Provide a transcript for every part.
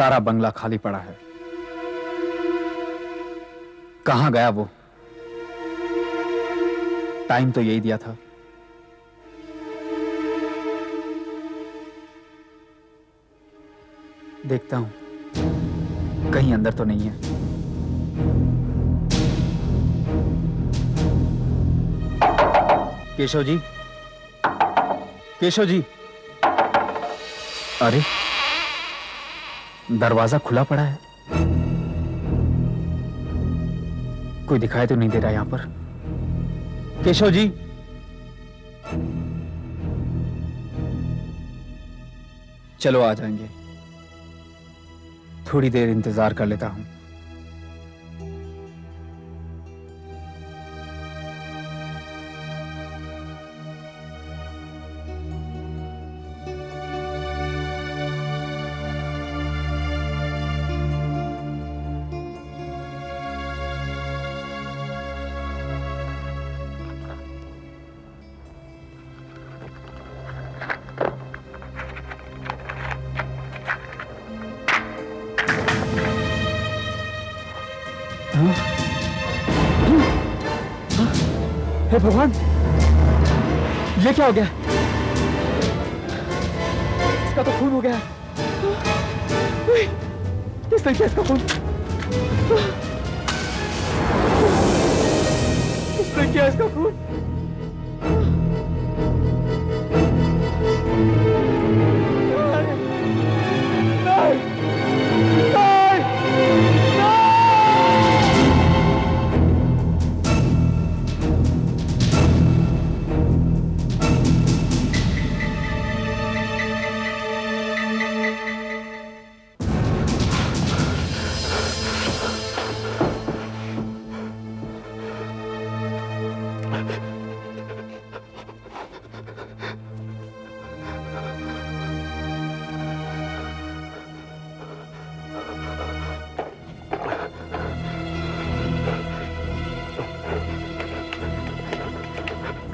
सारा बंगला खाली पड़ा है। कहां गया वो? टाइम तो यही दिया था। देखता हूं कहीं अंदर तो नहीं है। केशव जी, केशव जी। अरे, दरवाजा खुला पड़ा है। कोई दिखाई तो नहीं दे रहा यहां पर। केशव जी। चलो आ जाएंगे, थोड़ी देर इंतजार कर लेता हूं। हे भगवान, ये क्या हो गया? इसका तो खून हो गया। किसने किया इसका खून? किसने किया इसका खून?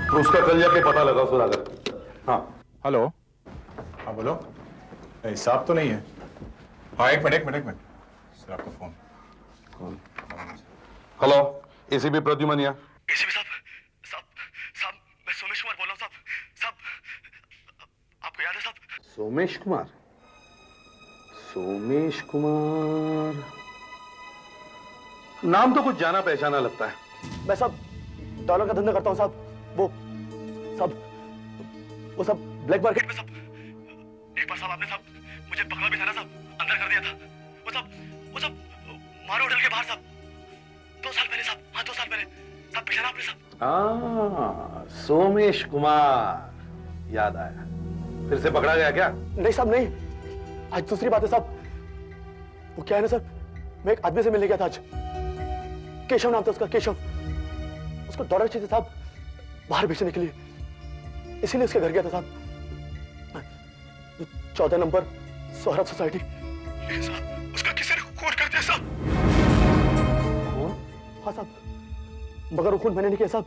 तो उसका कल जाके पता लगा सुधाकर। हाँ हेलो। हाँ बोलो। नहीं साहब तो नहीं है। हाँ एक मिनट सर आपका फोन। हेलो, एसीपी प्रद्युमन यहाँ। एसीपी साहब मैं सोमेश कुमार बोल रहा हूँ साहब आपको याद है साहब? सोमेश कुमार? सोमेश कुमार नाम तो कुछ जाना पहचाना लगता है। मैं सब डॉलर का धंधा करता हूँ साहब। वो सब ब्लैक मार्केट में सब। एक बार साहब आपने साहब मुझे पकड़ा भी था ना साहब, अंदर कर दिया था। वो सब मारो होटल के बाहर साहब। 2 साल पहले साहब। हाँ 2 साल पहले साहब, पहचाना आपने साहब? सोमेश कुमार, याद आया। फिर से पकड़ा गया क्या? नहीं साहब नहीं, आज दूसरी बात है साहब। वो क्या है ना सर, मैं एक आदमी से मिलने गया था आज। केशव नाम था उसका, केशव। उसको डॉलर चाहिए साहब बाहर भेजने के लिए, इसीलिए उसके घर गया था साहब। 14 नंबर सोहराब सोसाइटी। लेकिन साहब उसका किसी ने खून कर दिया साहब। खून? हाँ साहब, मगर वो खून मैंने नहीं किया साहब।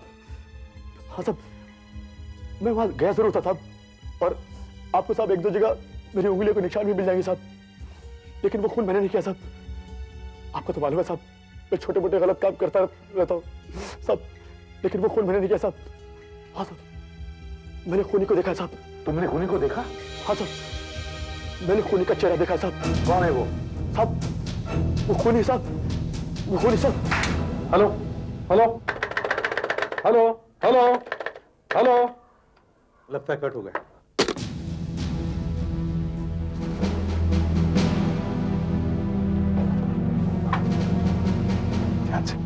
हाँ साहब, मैं वहां गया जरूर था साहब, और आपको साहब 1-2 जगह मेरी उंगलियों के निशान भी मिल जाएंगे साहब, लेकिन वो खून मैंने नहीं किया साहब। आपको तो मालूम है साहब, मैं छोटे मोटे गलत काम करता रहता हूँ साहब, लेकिन वो खून मैंने नहीं किया साहब। हाँ साहब, मैंने खूनी को देखा साहब। तुमने खूनी को देखा? हाँ साहब, मैंने खूनी का चेहरा देखा साहब। कौन है वो? साहब वो खूनी साहब, वो खूनी साहब। Hello hello hello hello hello. लगता है कट हो गया। ध्यान से।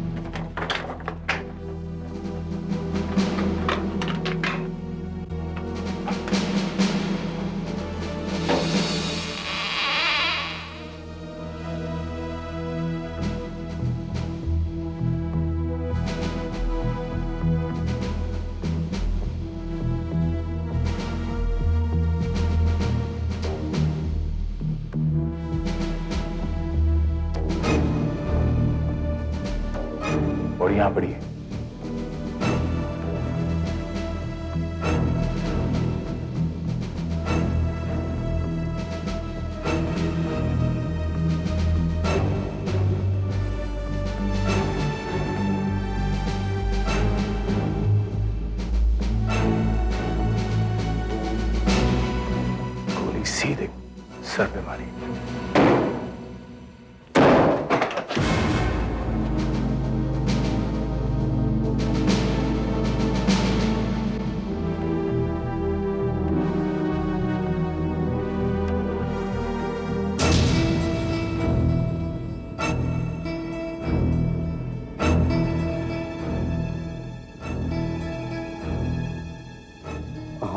और यहां पड़ी है।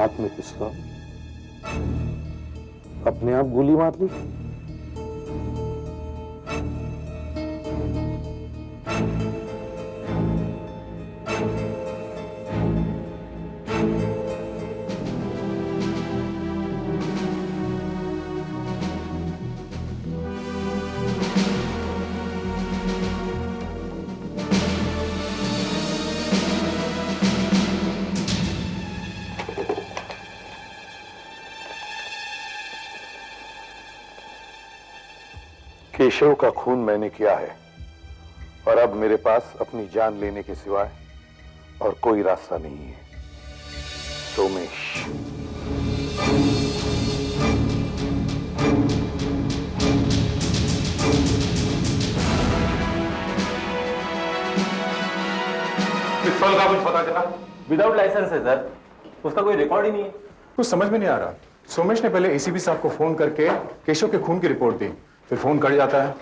हाथ में पिस्तौल, अपने आप गोली मार ली। केशव का खून मैंने किया है और अब मेरे पास अपनी जान लेने के सिवाय और कोई रास्ता नहीं है। सोमेश, पिस्तौल का कुछ पता चला? विदाउट लाइसेंस है सर, उसका कोई रिकॉर्ड ही नहीं है। कुछ समझ में नहीं आ रहा। सोमेश ने पहले एसीपी साहब को फोन करके केशव के खून की रिपोर्ट दी, फिर फोन कट जाता है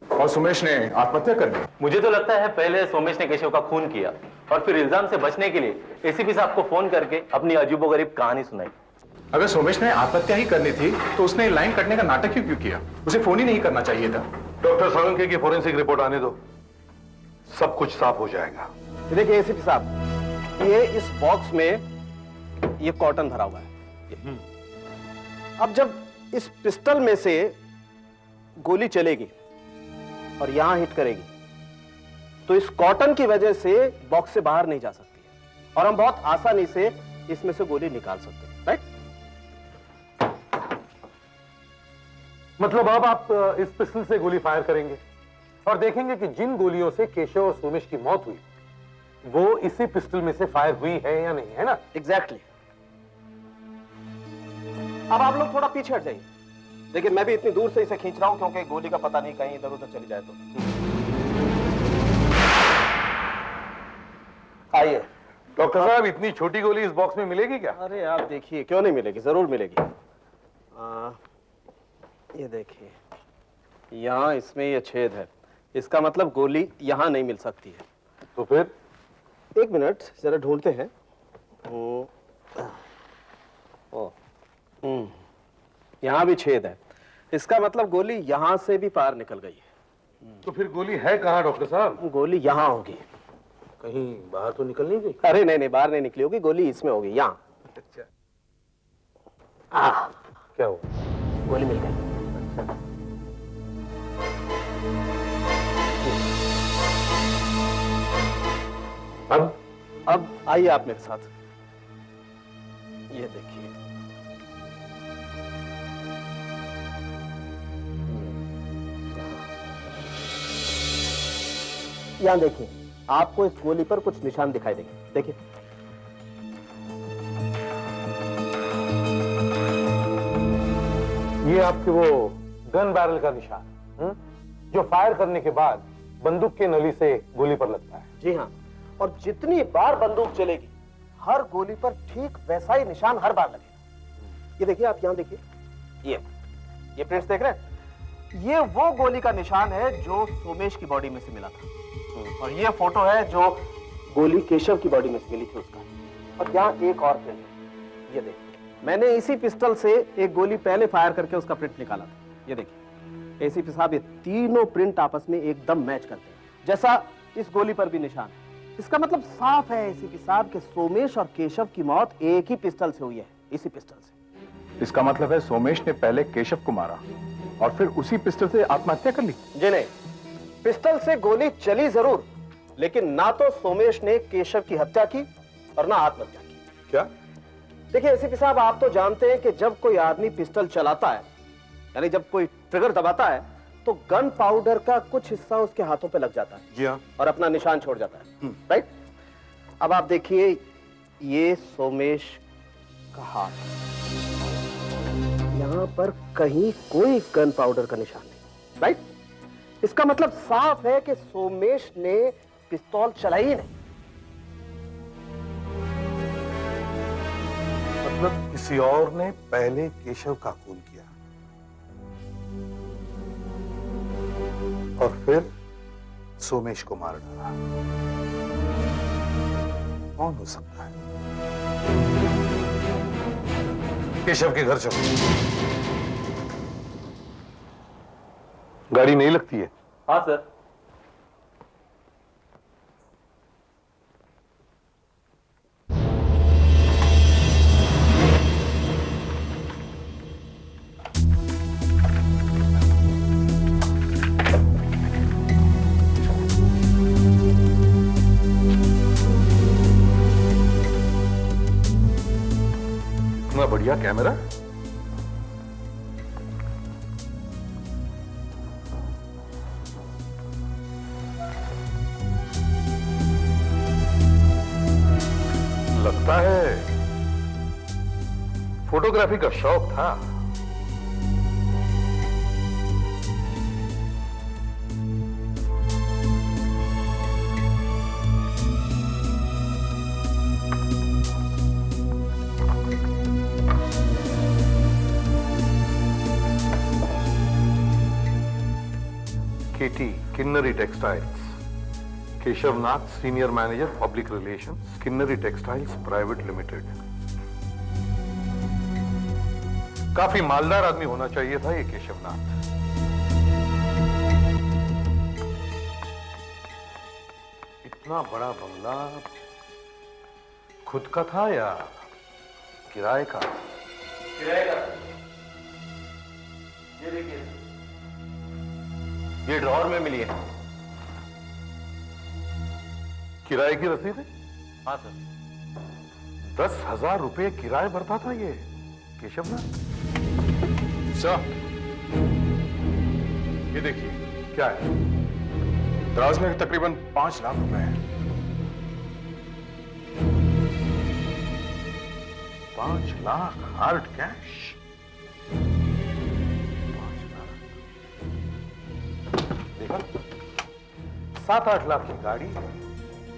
और सोमेश ने आत्महत्या कर ली। मुझे तो लगता है पहले सोमेश ने केशव का खून किया और फिर इल्जाम से बचने के लिए एसीपी साहब को फोन करके अपनी अजीबोगरीब कहानी सुनाई। अगर सोमेश ने आत्महत्या ही करनी थी तो उसने लाइन कटने का नाटक क्यों किया? उसे फोन ही नहीं करना चाहिए था। डॉक्टर सोलंकी की फोरेंसिक रिपोर्ट आने दो, सब कुछ साफ हो जाएगा। देखिए एसीपी साहब, ये इस बॉक्स में ये कॉटन भरा हुआ है। अब जब इस पिस्टल में से गोली चलेगी और यहां हिट करेगी तो इस कॉटन की वजह से बॉक्स से बाहर नहीं जा सकती है और हम बहुत आसानी से इसमें से गोली निकाल सकते हैं, राइट? मतलब अब आप इस पिस्टल से गोली फायर करेंगे और देखेंगे कि जिन गोलियों से केशव और सोमेश की मौत हुई वो इसी पिस्टल में से फायर हुई है या नहीं, है ना? एग्जैक्टली। अब आप लोग थोड़ा पीछे हट जाइए। देखिए मैं भी इतनी दूर से इसे खींच रहा हूं क्योंकि गोली का पता नहीं कहीं इधर उधर चली जाए तो। आइए। डॉक्टर साहब, इतनी छोटी गोली इस बॉक्स में मिलेगी क्या? अरे आप देखिए, क्यों नहीं मिलेगी, जरूर मिलेगी। ये देखिए, यहाँ इसमें ये छेद है, इसका मतलब गोली यहाँ नहीं मिल सकती है। तो फिर? एक मिनट जरा ढूंढते हैं। यहाँ भी छेद है, इसका मतलब गोली यहाँ से भी पार निकल गई है। तो फिर गोली है कहाँ डॉक्टर साहब? गोली यहाँ होगी। कहीं बाहर तो निकल नहीं गई? अरे नहीं नहीं, बाहर नहीं निकली होगी, गोली इसमें होगी, यहाँ। अच्छा। क्या हुआ? गोली मिल गई। अब आइए आप मेरे साथ। ये देखिए, यहां देखिए, आपको इस गोली पर कुछ निशान दिखाई देंगे। देखिए, ये आपके वो गन बैरल का निशान, जो फायर करने के बाद बंदूक के नली से गोली पर लगता है। जी हाँ, और जितनी बार बंदूक चलेगी हर गोली पर ठीक वैसा ही निशान हर बार लगेगा। ये देखिए, आप यहां देखिए, ये प्रिंट्स देख रहे हैं? ये वो गोली का निशान है जो सोमेश की बॉडी में से मिला था, और ये फोटो है जो गोली केशव की बॉडी में से मिली थी उसका। और यहाँ एक और प्रिंट है, ये देखिए, मैंने इसी पिस्टल से एक गोली पहले फायर करके उसका प्रिंट निकाला था। ये देखिए एसीपी साहब, ये तीनों प्रिंट आपस में एकदम मैच करते हैं, जैसा इस गोली पर भी निशान है। इसका मतलब साफ है एसीपी साहब कि सोमेश और केशव की मौत एक ही पिस्टल से हुई है, इसी पिस्टल से। इसका मतलब है सोमेश ने पहले केशव को मारा और फिर उसी पिस्टल से आत्महत्या कर ली? जी नहीं, पिस्टल से गोली चली जरूर, लेकिन ना तो सोमेश ने केशव की हत्या की और ना आत्महत्या की। क्या? देखिए एसीपी साहब, आप तो जानते हैं कि जब कोई आदमी पिस्टल चलाता है, यानी जब कोई ट्रिगर दबाता है, तो गन पाउडर का कुछ हिस्सा उसके हाथों पे लग जाता है। जी हाँ। और अपना निशान छोड़ जाता है, राइट? अब आप देखिए, ये सोमेश का हाथ, यहां पर कहीं कोई गन पाउडर का निशान नहीं, राइट? इसका मतलब साफ है कि सोमेश ने पिस्तौल चलाई ही नहीं। मतलब किसी और ने पहले केशव का खून किया और फिर सोमेश को मार डाला। कौन हो सकता है? केशव के घर चलो। गाड़ी नहीं लगती है? हाँ सर। इतना बढ़िया कैमरा। लगता है फोटोग्राफी का शौक था। KT Kinnari textiles, Keshavnath senior manager public relations, Kinnari textiles private limited. काफी मालदार आदमी होना चाहिए था ये केशवनाथ। इतना बड़ा बंगला खुद का था या किराए का? किराए का। ये देखिए, ये ड्रॉअर में मिली है। किराए की रसीद है? हाँ सर। 10,000 रुपए किराए भरता था ये केशवनाथ। सर, ये देखिए क्या है। दराज में तकरीबन 5 लाख रुपए हैं। 5 लाख हार्ड कैश। 5 लाख। देखा, 7-8 लाख की गाड़ी,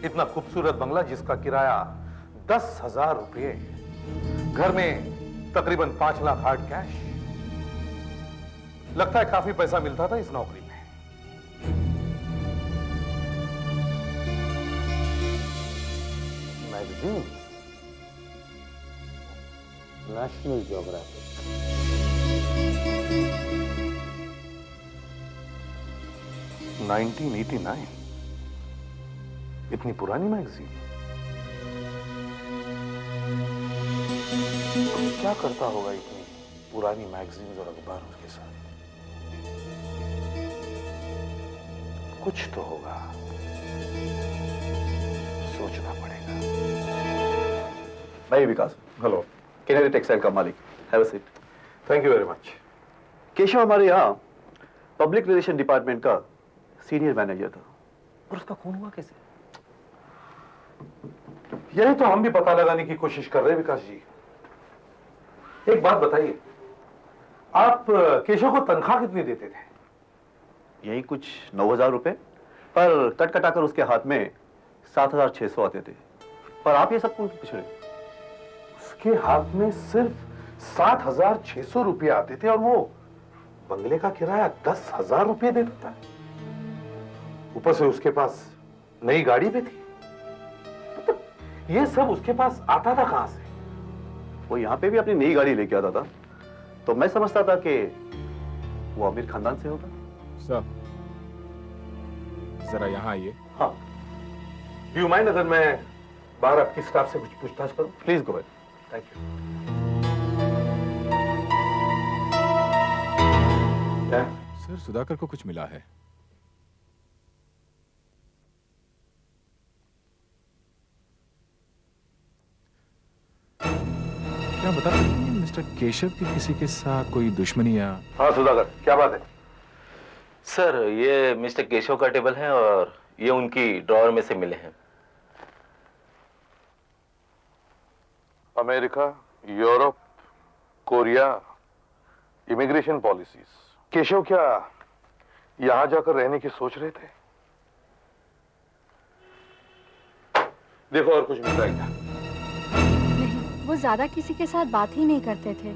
इतना खूबसूरत बंगला जिसका किराया 10,000 रुपये, घर में तकरीबन 5 लाख हार्ड कैश। लगता है काफी पैसा मिलता था इस नौकरी में। Magazine, national geographic. 1989, इतनी पुरानी मैगजीन। क्या करता होगा इतनी पुरानी मैगजीन और अखबारों के साथ? कुछ तो होगा, सोचना पड़ेगा। मैं विकास, हेलो, किन्नरी टेक्सटाइल का मालिक। Have a seat. Thank you very much. Keshav हमारे यहाँ पब्लिक रिलेशन डिपार्टमेंट का सीनियर मैनेजर था, और उसका खून हुआ कैसे? यही तो हम भी पता लगाने की कोशिश कर रहे हैं विकास जी। एक बात बताइए, आप केशव को तनख्वाह कितनी देते थे? यही कुछ 9,000 रुपए, पर कट कटाकर उसके हाथ में 7,600 आते थे। पर आप ये सब क्यों पूछ रहे? उसके हाथ में सिर्फ 7,600 रुपये आते थे और वो बंगले का किराया 10,000 रुपये देता था। ऊपर से उसके पास नई गाड़ी भी थी। ये सब उसके पास आता था कहां से? वो यहाँ पे भी अपनी नई गाड़ी लेके आता था, तो मैं समझता था कि वो अमीर खानदान से होगा। सर, जरा यहाँ आइए। हाँ, डू यू माइंड अगर मैं बाहर आपकी स्टाफ से कुछ पूछताछ करूं? Please go ahead. Thank you. क्या? सर, सुधाकर को कुछ मिला है। क्या बता सकते हैं मिस्टर केशव की किसी के साथ कोई दुश्मनी या? हाँ सुधाकर, क्या बात है? सर, ये मिस्टर केशव का टेबल है और ये उनकी ड्रॉअर में से मिले हैं। America, Europe, Korea, immigration policies. Keshav क्या यहां जाकर रहने की सोच रहे थे? देखो और कुछ मिलता है क्या? नहीं, वो ज्यादा किसी के साथ बात ही नहीं करते थे।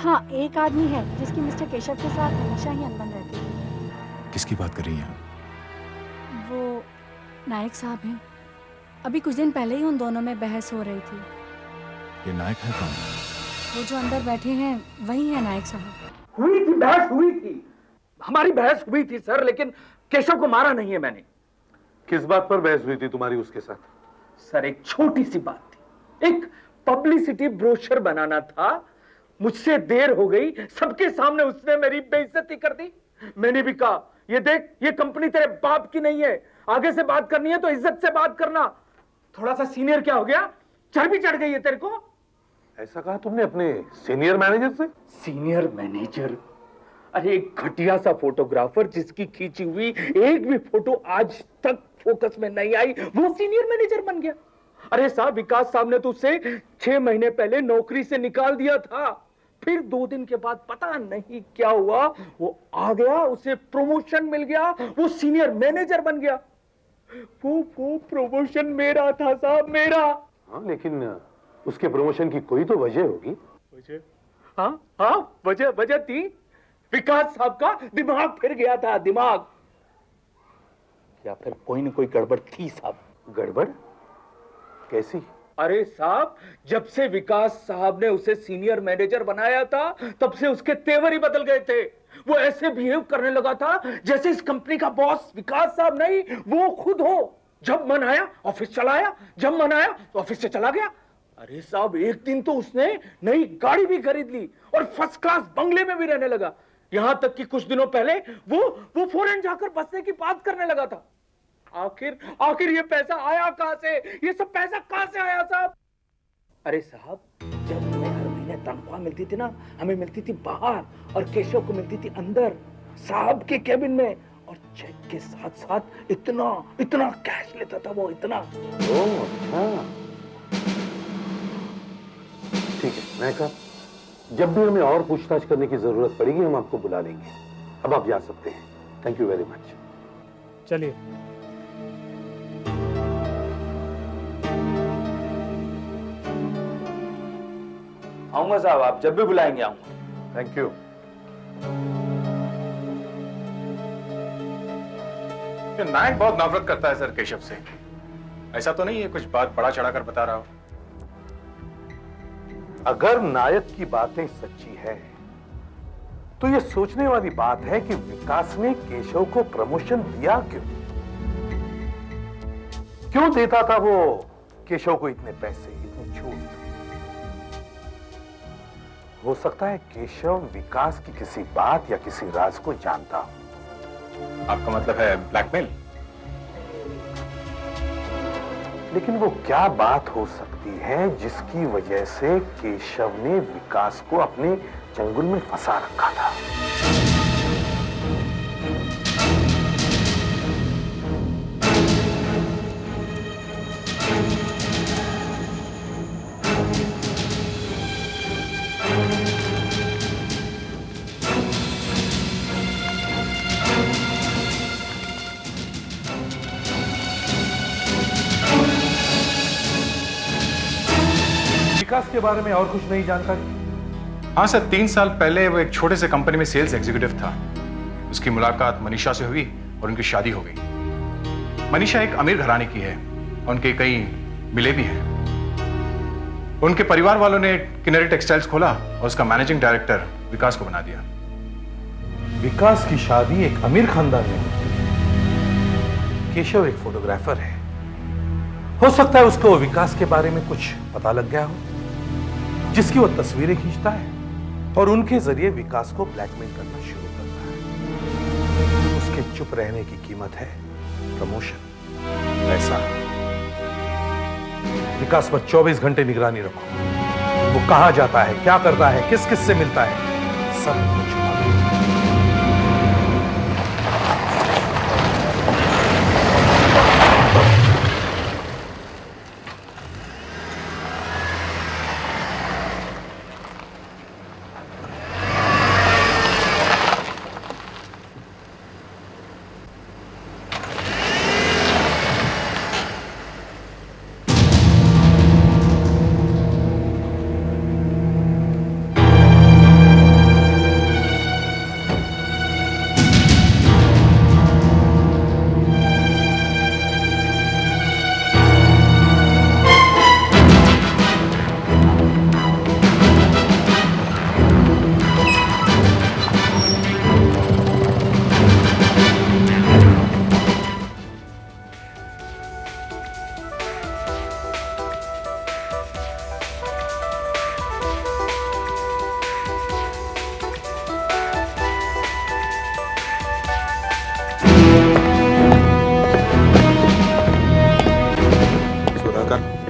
हाँ, एक आदमी है जिसकी मिस्टर केशव के साथ हमेशा ही अनबन रहती है। किसकी बात कर रही हैं आप? वो नायक साहब हैं। अभी कुछ दिन पहले ही उन दोनों में बहस हो रही थी। ये नायक है कौन? वो जो अंदर बैठे हैं वही है नायक साहब। हुई थी बहस, हुई थी, हमारी बहस हुई थी सर, लेकिन केशव को मारा नहीं है मैंने। किस बात पर बहस हुई थी तुम्हारी उसके साथ? सर एक छोटी सी बात थी, एक पब्लिसिटी ब्रोशर बनाना था, मुझसे देर हो गई, सबके सामने उसने मेरी बेइज्जती कर दी। मैंने भी कहा ये देख, ये कंपनी तेरे बाप की नहीं है, आगे से बात करनी है तो इज्जत से बात करना। थोड़ा सा सीनियर क्या हो गया, चर्बी चढ़ गई है तेरे को। ऐसा कहा तुमने अपने सीनियर मैनेजर से? Senior manager? अरे एक घटिया सा फोटोग्राफर जिसकी खींची हुई एक भी फोटो आज तक फोकस में नहीं आई, वो सीनियर मैनेजर बन गया। अरे साहब, विकास साहब ने तो उसे 6 महीने पहले नौकरी से निकाल दिया था, फिर 2 दिन के बाद पता नहीं क्या हुआ, वो आ गया, उसे प्रमोशन मिल गया, वो सीनियर मैनेजर बन गया। वो प्रमोशन मेरा था साहब, मेरा। हाँ, लेकिन उसके प्रमोशन की कोई तो वजह होगी। वजह? हाँ, वजह थी, विकास साहब का दिमाग फिर गया था, दिमाग। या फिर कोई न कोई गड़बड़ थी साहब। गड़बड़ कैसी? अरे साहब, जब से विकास साहब ने उसे सीनियर मैनेजर बनाया था, तब से उसके तेवर ही बदल गए थे। वो ऐसे बिहेव करने लगा था जैसे इस कंपनी का बॉस विकास साहब नहीं, वो खुद हो। जब मन आया ऑफिस चला आया, जब मन आया तो ऑफिस से चला गया। अरे साहब, एक दिन तो उसने नई गाड़ी भी खरीद ली और फर्स्ट क्लास बंगले में भी रहने लगा। यहां तक कि कुछ दिनों पहले वो फॉरेन जाकर बसने की बात करने लगा था। आखिर ये पैसा आया कहां से? ये सब पैसा कहां से आया साहब? अरे साहब, जब हमें हर महीने तनख्वाह मिलती थी ना, हमें मिलती थी बाहर और केशव को मिलती थी अंदर साहब के केबिन में, और चेक के साथ साथ इतना कैश लेता था वो, इतना। ओह अच्छा, ठीक है। मैं कहा जब भी हमें और पूछताछ करने की जरूरत पड़ेगी हम आपको बुला लेंगे। अब आप जा सकते हैं। Thank you very much. चलिए। आऊंगा साहब, आप जब भी बुलाएंगे आऊंगा। Thank you. नायक बहुत नफरत करता है सर केशव से। ऐसा तो नहीं है कुछ बात बड़ा चढ़ाकर बता रहा हो? अगर नायक की बातें सच्ची है तो यह सोचने वाली बात है कि विकास ने केशव को प्रमोशन दिया क्यों देता था वो केशव को इतने पैसे, इतनी छूट? हो सकता है केशव विकास की किसी बात या किसी राज को जानता हो। आपका मतलब है ब्लैकमेल? लेकिन वो क्या बात हो सकती है जिसकी वजह से केशव ने विकास को अपने चंगुल में फंसा रखा था? विकास के बारे में और कुछ नहीं जानकारी? हाँ सर, 3 साल पहले वो एक छोटे से कंपनी में सेल्स एग्जीक्यूटिव था। उसकी मुलाकात मनीषा से हुई और उनकी शादी हो गई। मनीषा एक अमीर घराने की है और उनके कई मिले भी हैं। उनके परिवार वालों ने किनरी टेक्सटाइल्स खोला और उसका मैनेजिंग डायरेक्टर विकास को बना दिया। विकास की शादी एक अमीर खानदान में हुई। केशव एक फोटोग्राफर है, हो सकता है उसको विकास के बारे में कुछ पता लग गया हो, जिसकी वो तस्वीरें खींचता है और उनके जरिए विकास को ब्लैकमेल करना शुरू करता है। उसके चुप रहने की कीमत है प्रमोशन, पैसा। विकास पर 24 घंटे निगरानी रखो। वो कहां जाता है, क्या करता है, किस किस से मिलता है, सब कुछ मालूम।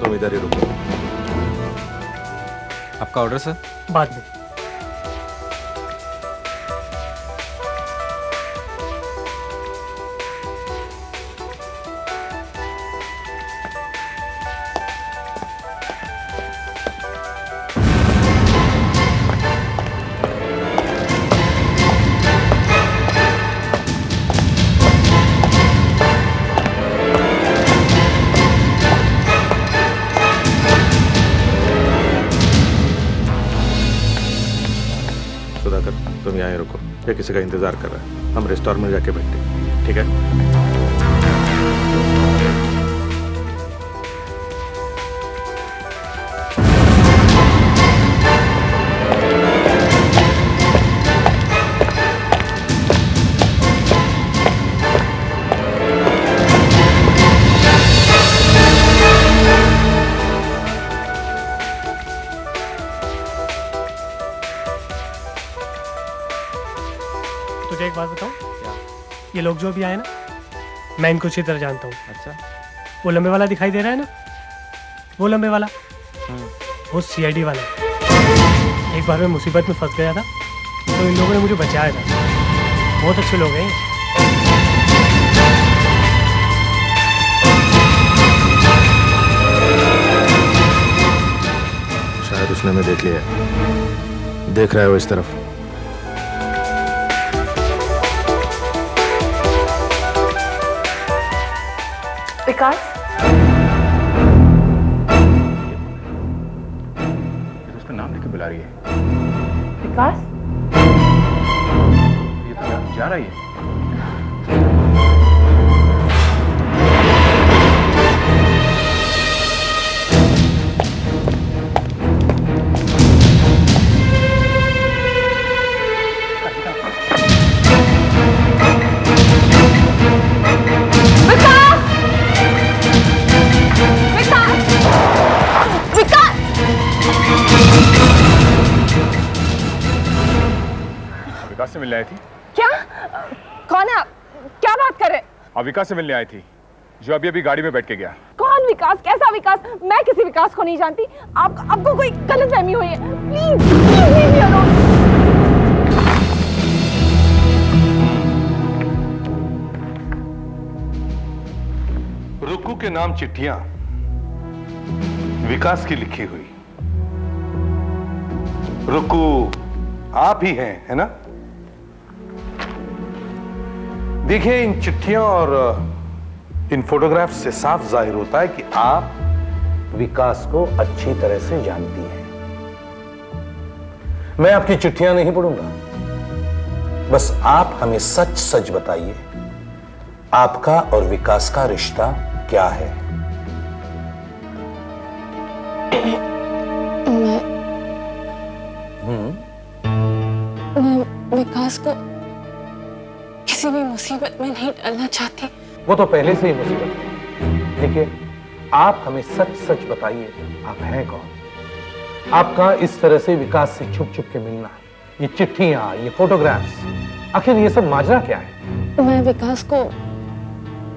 तुम इधर ही रुको। आपका ऑर्डर सर? बाद में। सुधाकर, तुम यहाँ ही रुको, ये किसी का इंतजार कर रहा है। हम रेस्टोरेंट में जाके बैठते हैं, ठीक है? तुझे एक बात बताऊं? ये लोग जो अभी आए ना, मैं इनको अच्छी तरह जानता हूँ। अच्छा। वो लंबे वाला दिखाई दे रहा है ना, वो लंबे वाला, वो CID वाला। एक बार मैं मुसीबत में फंस गया था तो इन लोगों ने मुझे बचाया था। बहुत अच्छे लोग हैं। शायद उसने मैं देख लिया है। देख रहा है वो इस तरफ। विकास, ये तो उसका नाम लेके बुला रही है। विकास, ये तो जा रही है। विकास से मिलने आई थी? क्या? कौन है आप? क्या बात कर रहे हैं? आप विकास से मिलने आई थी, जो अभी अभी गाड़ी में बैठ के गया। कौन विकास? कैसा विकास? मैं किसी विकास को नहीं जानती। आपको कोई गलतफहमी हुई है। Please please leave me alone. Rukku के नाम चिट्ठियां विकास की लिखी हुई। रुक्कू आप ही हैं, है ना? देखिए, इन चिट्ठियों और इन फोटोग्राफ से साफ जाहिर होता है कि आप विकास को अच्छी तरह से जानती हैं। मैं आपकी चिट्ठियां नहीं पढ़ूंगा, बस आप हमें सच सच बताइए, आपका और विकास का रिश्ता क्या है? मैं विकास को किसी भी मुसीबत में नहीं डालना चाहती। वो तो पहले से ही मुसीबत है। देखिए, आप हमें सच सच बताइए, आप हैं कौन? आपका इस तरह से विकास से छुप छुप के मिलना, ये चिट्ठियां, ये फोटोग्राफ्स, आखिर ये सब माजरा क्या है? मैं विकास को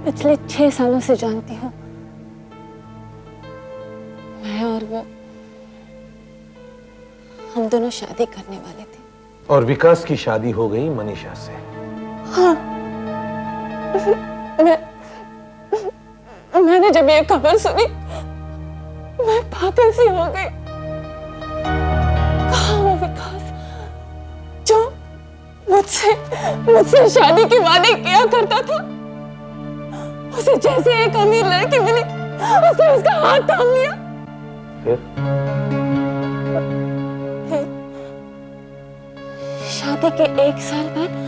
पिछले 6 सालों से जानती हूँ। मैं और वो, हम दोनों शादी करने वाले थे। और विकास की शादी हो गई मनीषा से। हाँ, मैंने जब ये खबर सुनी, मैं पागल सी हो गई। कहाँ वो विकास जो मुझसे शादी के वादे किया करता था? उसे जैसे एक अमीर लड़की मिली, उसने उसका हाथ थाम लिया। फिर शादी के 1 साल बाद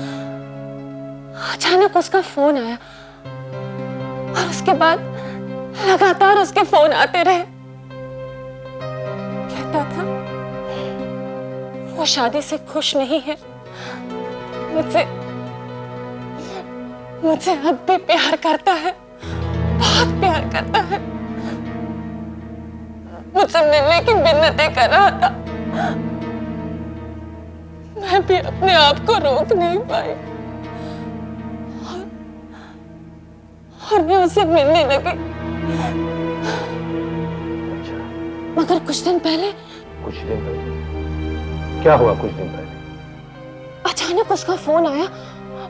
अचानक उसका फोन आया और उसके बाद लगातार उसके फोन आते रहे। कहता था वो शादी से खुश नहीं है, मुझसे अब भी प्यार करता है, बहुत प्यार करता है। मुझसे मिलने की मिन्नतें कर रहा था। मैं भी अपने आप को रोक नहीं पाई और मैं उससे मिलने लगी। मगर कुछ दिन पहले कुछ दिन पहले क्या हुआ? कुछ दिन पहले अचानक उसका फोन आया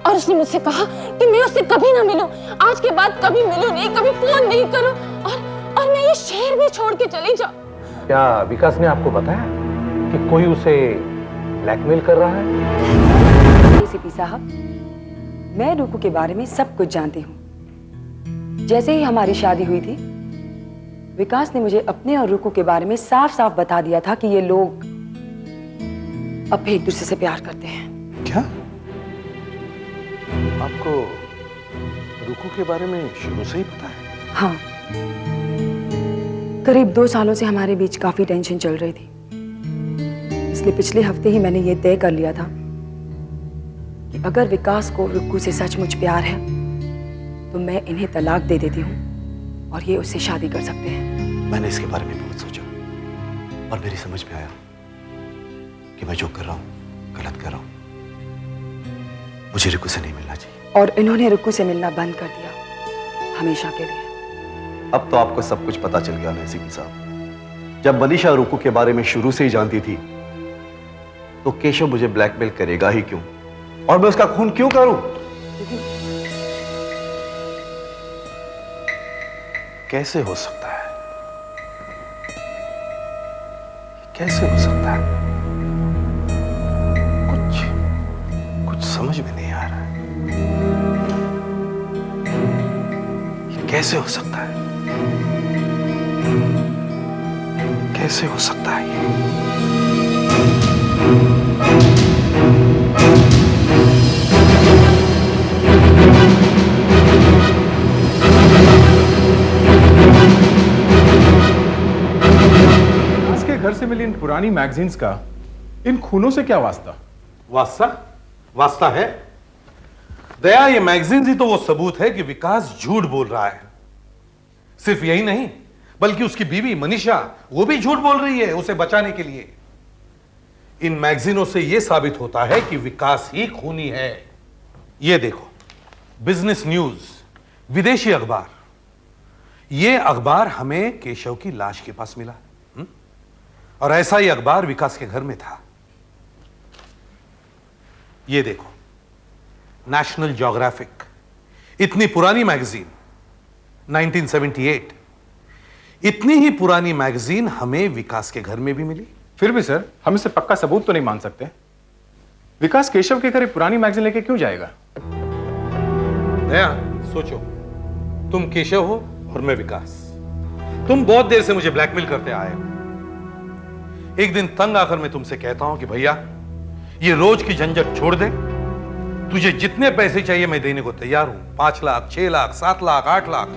और उसने मुझसे कहा कि मैं उससे कभी ना मिलूं, आज के बाद कभी मिलूं नहीं, कभी फोन नहीं करूं और मैं ये शहर भी छोड़ के चली जाऊं। क्या विकास ने आपको बताया कि कोई उसे ब्लैकमेल कर रहा है? एसीपी साहब, मैं रुकू के बारे में सब कुछ जानती हूँ। जैसे ही हमारी शादी हुई थी, विकास ने मुझे अपने और रुकू के बारे में साफ साफ बता दिया था कि ये लोग अब भी एक दूसरे से प्यार करते हैं। क्या आपको रुकू के बारे में शुरू से ही पता है? हाँ, करीब 2 सालों से हमारे बीच काफी टेंशन चल रही थी, इसलिए पिछले हफ्ते ही मैंने ये तय कर लिया था कि अगर विकास को रुकू से सचमुच प्यार है तो मैं इन्हें तलाक दे देती हूँ और ये उससे शादी कर सकते हैं। मैंने इसके बारे में बहुत सोचा और मेरी समझ में आया कि मैं जो कर रहा हूँ गलत कर रहा हूँ। मुझे रुकू से नहीं मिलना चाहिए। और इन्होंने रुकू से मिलना बंद कर दिया, हमेशा के लिए। अब तो आपको सब कुछ पता चल गया ना एसीपी साहब। जब मनीषा रुकू के बारे में शुरू से ही जानती थी तो केशव मुझे ब्लैकमेल करेगा ही क्यों, और मैं उसका खून क्यों करूं? कैसे हो सकता है? कैसे हो सकता है? कुछ समझ में नहीं आ रहा है। ये कैसे हो सकता है? कैसे हो सकता है ये? घर से मिली इन पुरानी मैगजीन्स का इन खूनों से क्या वास्ता? वास्ता है दया, ये मैगजीन्स ही तो वो सबूत है कि विकास झूठ बोल रहा है। सिर्फ यही नहीं, बल्कि उसकी बीवी मनीषा वो भी झूठ बोल रही है उसे बचाने के लिए। इन मैगजीनों से यह साबित होता है कि विकास ही खूनी है। ये देखो, बिजनेस न्यूज, विदेशी अखबार। यह अखबार हमें केशव की लाश के पास मिला और ऐसा ही अखबार विकास के घर में था। यह देखो, नेशनल ज्योग्राफिक, इतनी पुरानी मैगजीन, 1978। इतनी ही पुरानी मैगजीन हमें विकास के घर में भी मिली। फिर भी सर, हम इसे पक्का सबूत तो नहीं मान सकते। विकास केशव के घर एक पुरानी मैगजीन लेके क्यों जाएगा? दया, सोचो, तुम केशव हो और मैं विकास। तुम बहुत देर से मुझे ब्लैकमेल करते आए हो। एक दिन तंग आकर मैं तुमसे कहता हूं कि भैया, ये रोज की झंझट छोड़ दे, तुझे जितने पैसे चाहिए मैं देने को तैयार हूं, 5 लाख, 6 लाख, 7 लाख, 8 लाख,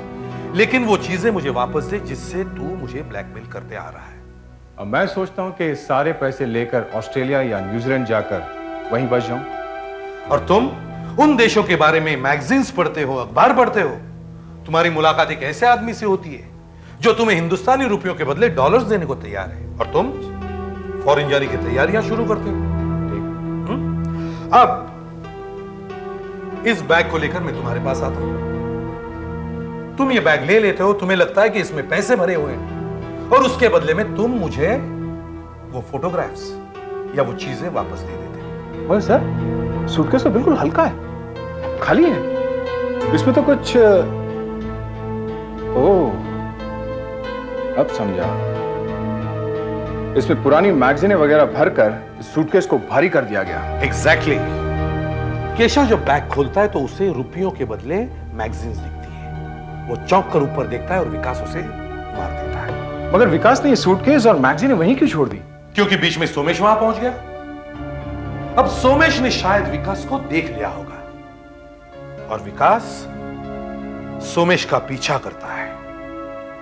लेकिन वो चीजें मुझे वापस दे जिससे तू मुझे ब्लैकमेल करते आ रहा है। अब मैं सोचता हूं कि सारे पैसे लेकर ऑस्ट्रेलिया या न्यूजीलैंड जाकर वहीं बच जाऊं। और तुम उन देशों के बारे में मैगजीन्स पढ़ते हो, अखबार पढ़ते हो। तुम्हारी मुलाकात एक ऐसे आदमी से होती है जो तुम्हें हिंदुस्तानी रुपयों के बदले डॉलर्स देने को तैयार है, और तुम फॉरेन जाने की तैयारियां शुरू करते हो। अब इस बैग को लेकर मैं तुम्हारे पास आता हूं। तुम ये बैग ले लेते हो, तुम्हें लगता है कि इसमें पैसे भरे हुए हैं, और उसके बदले में तुम मुझे वो फोटोग्राफ्स या वो चीजें वापस दे देते हो। और सर, सूटकेस तो बिल्कुल हल्का है, खाली है, इसमें तो कुछ। ओह, अब समझा। इसमें पुरानी मैगजीनें वगैरह भरकर इस सूटकेस को भारी कर दिया गया। एग्जैक्टली। केशव जब बैग खोलता है तो उसे रुपयों के बदले मैगजीन्स दिखती है। वो चौंक कर ऊपर देखता है और विकास उसे मार देता है। मगर विकास ने ये सूटकेस और मैगजीनें वहीं क्यों छोड़ दी? क्योंकि बीच में सोमेश वहां पहुंच गया। अब सोमेश ने शायद विकास को देख लिया होगा, और विकास सोमेश का पीछा करता है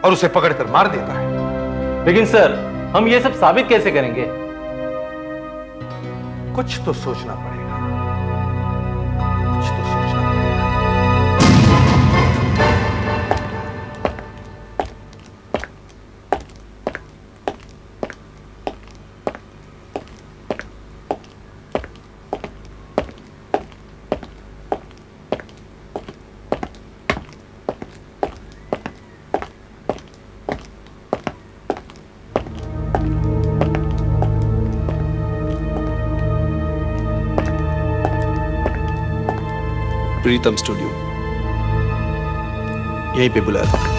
और उसे पकड़कर मार देता है। लेकिन सर, हम ये सब साबित कैसे करेंगे? कुछ तो सोचना पड़ेगा। प्रीतम स्टूडियो, यहीं पे बुलाया था।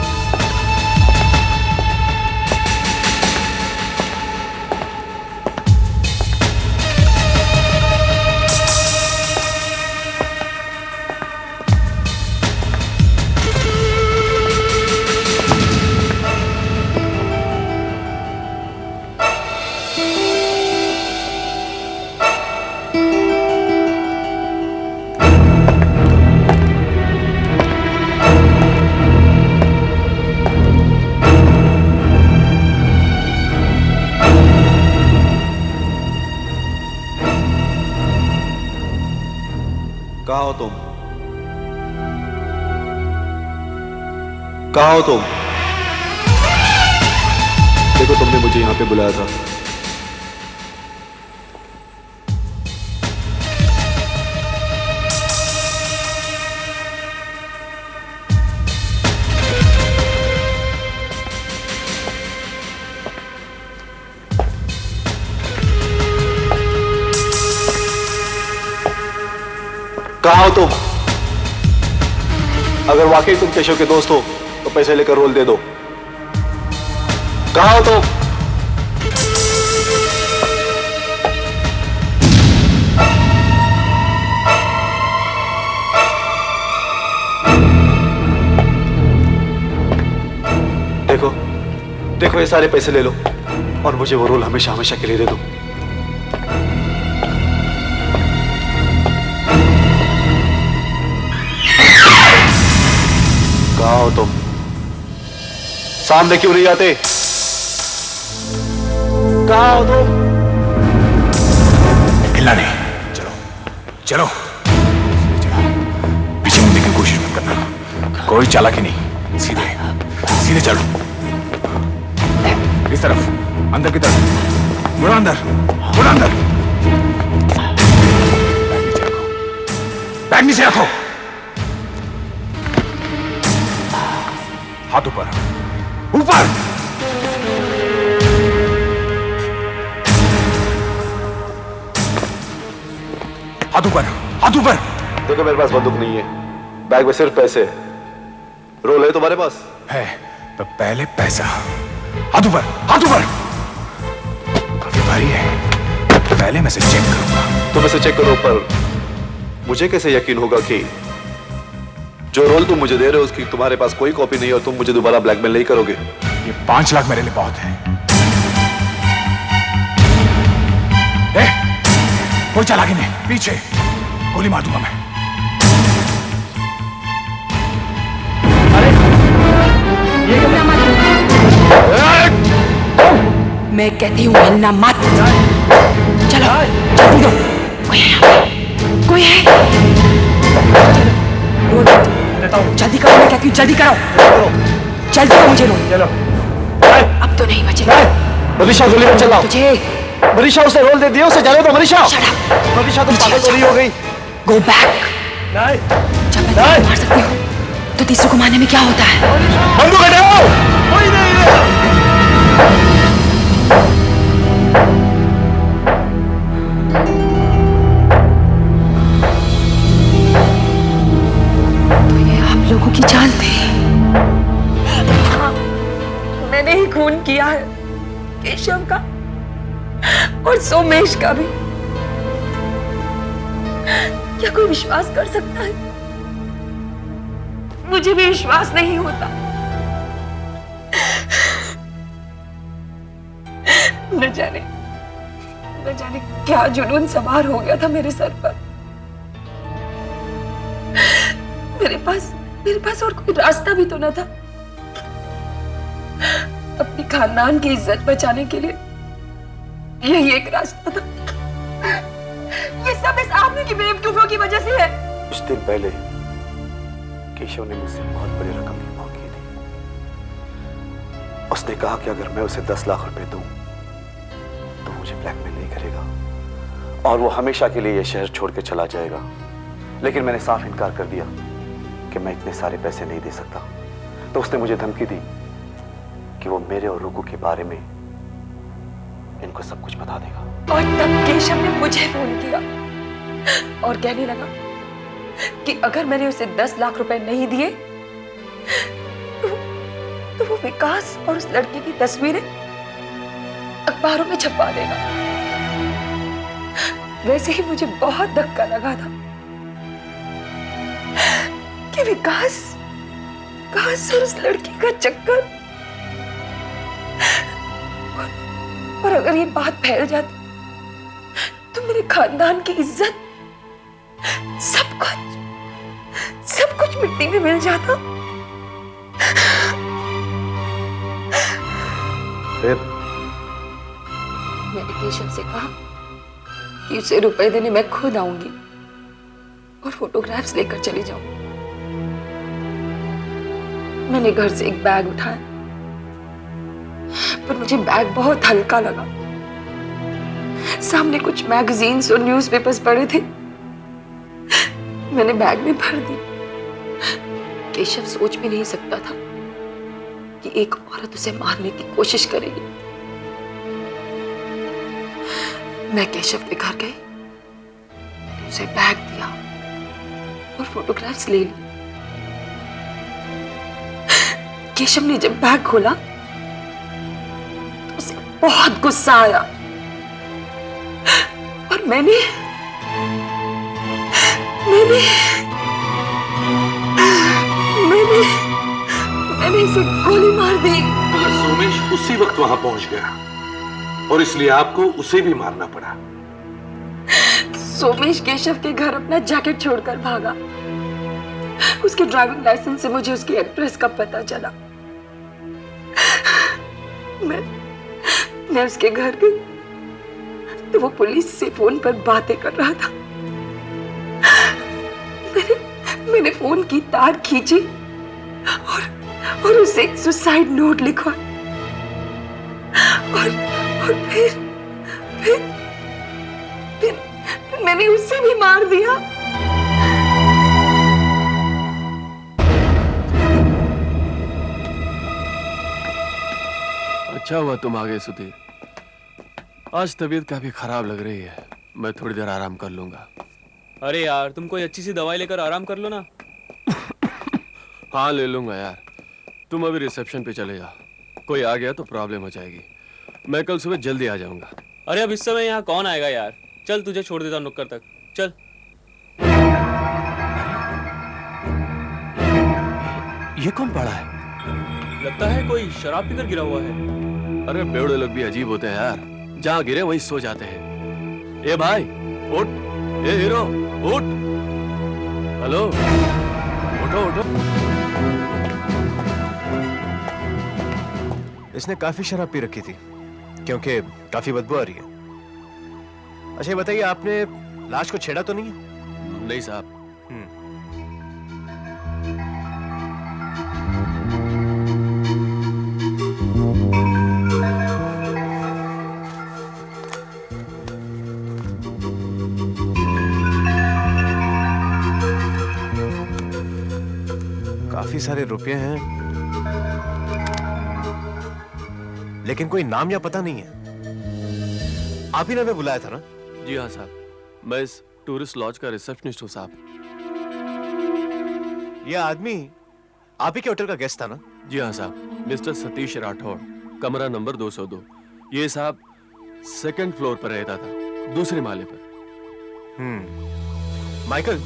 कहाँ हो तुम? कहाँ हो तुम? देखो, तुमने मुझे यहां पे बुलाया था। कहाँ हो तुम? अगर वाकई तुम केशव के दोस्त हो तो पैसे लेकर रोल दे दो। कहाँ हो तुम? देखो देखो, ये सारे पैसे ले लो और मुझे वो रोल हमेशा हमेशा के लिए दे दो। कहाँ हो तुम? सामने क्यों नहीं आते? कहाँ हो तुम? हिलना नहीं। चलो चलो, पीछे मुड़ने की कोशिश मत करना। कोई चालाकी नहीं, सीधे सीधे चलो। इस तरफ, अंदर की तरफ। मुड़ा अंदर, मुड़ा अंदर। बैग नीचे रखो। हाथ ऊपर, ऊपर। हाथ ऊपर, हाथ ऊपर। देखो, मेरे पास बंदूक नहीं है, बैग में सिर्फ पैसे है। रोल है तुम्हारे पास? है, तो पहले पैसा। हाथ ऊपर, हाथ ऊपर। काफी भारी है, पहले मैं इसे चेक करूंगा। तुम इसे चेक करो, पर मुझे कैसे यकीन होगा कि जो रोल तुम मुझे दे रहे हो उसकी तुम्हारे पास कोई कॉपी नहीं है और तुम मुझे दोबारा ब्लैकमेल नहीं करोगे? ये 5 लाख मेरे लिए बहुत है। कोई चालाकी नहीं, पीछे गोली मार दूंगा मैं। अरे ये क्या? मैं कहती हूँ हिलना मत। चलो जल्दी दो। कोई है यहाँ पे? कोई है? जल्दी करो, मैं कहती हूँ जल्दी करो। जल्दी करो, मुझे रोल। चलो। अब तो नहीं बचेगा। मनीषा, गोली मत चलाओ। तुझे मनीषा, उसे रोल दे दिया, उसे जाने दो। मनीषा, मनीषा, तुम पागल तो नहीं हो गई? Go back. जब मैं तुम्हें मार सकती हूँ तो तीसरे को मारने में क्या होता है? बंदूक हटाओ। कोई नहीं है। तो ये आप लोगों की चाल थी। हाँ, मैंने ही खून किया है, केशव का और सोमेश का भी। क्या कोई विश्वास कर सकता है? मुझे भी विश्वास नहीं होता। न जाने क्या जुनून सवार हो गया था मेरे सर पर। मेरे पास और कोई रास्ता भी तो न था। अपनी खानदान की इज्जत बचाने के लिए यही एक रास्ता था। ये सब इस आदमी की बेवकूफियों की वजह से है। कुछ दिन पहले केशव ने मुझसे बहुत बड़ी रकम की मांग की थी। उसने कहा कि अगर मैं उसे 10 लाख रुपए दूं तो मुझे ब्लैकमेल नहीं करेगा और वो हमेशा के लिए ये शहर छोड़ के चला जाएगा। लेकिन मैंने साफ इनकार कर दिया कि मैं इतने सारे पैसे नहीं दे सकता। तो उसने मुझे धमकी दी कि वो मेरे और रुकू के बारे में इनको सब कुछ बता देगा। और तब केशव ने मुझे फोन किया और कहने लगा कि अगर मैंने उसे 10 लाख रुपए नहीं दिए तो वो विकास और उस लड़की की तस्वीरें अखबारों में छपवा देगा। वैसे ही मुझे बहुत धक्का लगा था कि विकास और उस लड़की का चक्कर, और अगर ये बात फैल जाती तो मेरे खानदान की इज्जत, सब कुछ मिट्टी में मिल जाता। फिर मैंने केशव से कहा कि उसे रुपए देने मैं खुद आऊंगी और फोटोग्राफ्स लेकर चली जाऊंगी। मैंने घर से एक बैग उठाया, पर मुझे बैग बहुत हल्का लगा। सामने कुछ मैगजीन्स और न्यूज़पेपर्स पड़े थे, मैंने बैग में भर दी। केशव सोच भी नहीं सकता था कि एक औरत उसे मारने की कोशिश करेगी। मैं केशव के घर गई, मैंने उसे बैग दिया और फोटोग्राफ्स ले ली। केशव ने जब बैग खोला तो उसे बहुत गुस्सा आया और मैंने इसे गोली मार दी। मगर सोमेश उसी वक्त वहां पहुंच गया और इसलिए आपको उसे भी मारना पड़ा। सोमेश केशव के घर अपना जैकेट छोड़कर भागा। उसके ड्राइविंग लाइसेंस से मुझे उसकी एड्रेस का पता चला। मैं उसके घर गई तो वो पुलिस से फोन पर बातें कर रहा था। मैंने फोन की तार खींची और उसे एक सुसाइड नोट लिखा और फिर मैंने उसे भी मार दिया। अच्छा हुआ तुम आ गए सुधीर। आज तबीयत काफी खराब लग रही है, मैं थोड़ी देर आराम कर लूंगा। अरे यार तुम कोई अच्छी सी दवाई लेकर आराम कर लो ना। हाँ ले लूंगा यार, तुम अभी रिसेप्शन पे चले जाओ, कोई आ गया तो प्रॉब्लम हो जाएगी। मैं कल सुबह जल्दी आ जाऊंगा। अरे अब इस समय यहाँ कौन आएगा यार, चल तुझे छोड़ देता हूँ नुक्कड़ तक, चल। ये कौन पड़ा है? लगता है कोई शराब पीकर गिरा हुआ है। अरे बेवड़े लोग भी अजीब होते हैं यार, जहाँ गिरे वहीं सो जाते हैं। ए भाई उठ, ए हीरो उठ, हेलो उठो उठो। इसने काफी शराब पी रखी थी क्योंकि काफी बदबू आ रही है। अच्छा ये बताइए आपने लाश को छेड़ा तो नहीं है? नहीं साहब। काफी सारे रुपए हैं लेकिन कोई नाम या पता नहीं है। आप ही ने हमें बुलाया था ना? जी हाँ साहब, मैं इस टूरिस्ट लॉज का रिसेप्शनिस्ट हूँ साहब। यह आदमी आप ही के होटल का गेस्ट था ना? जी हाँ साहब, मिस्टर सतीश राठौड़, कमरा नंबर 202। ये साहब सेकंड फ्लोर पर रहता था, दूसरे माले पर। माइकल,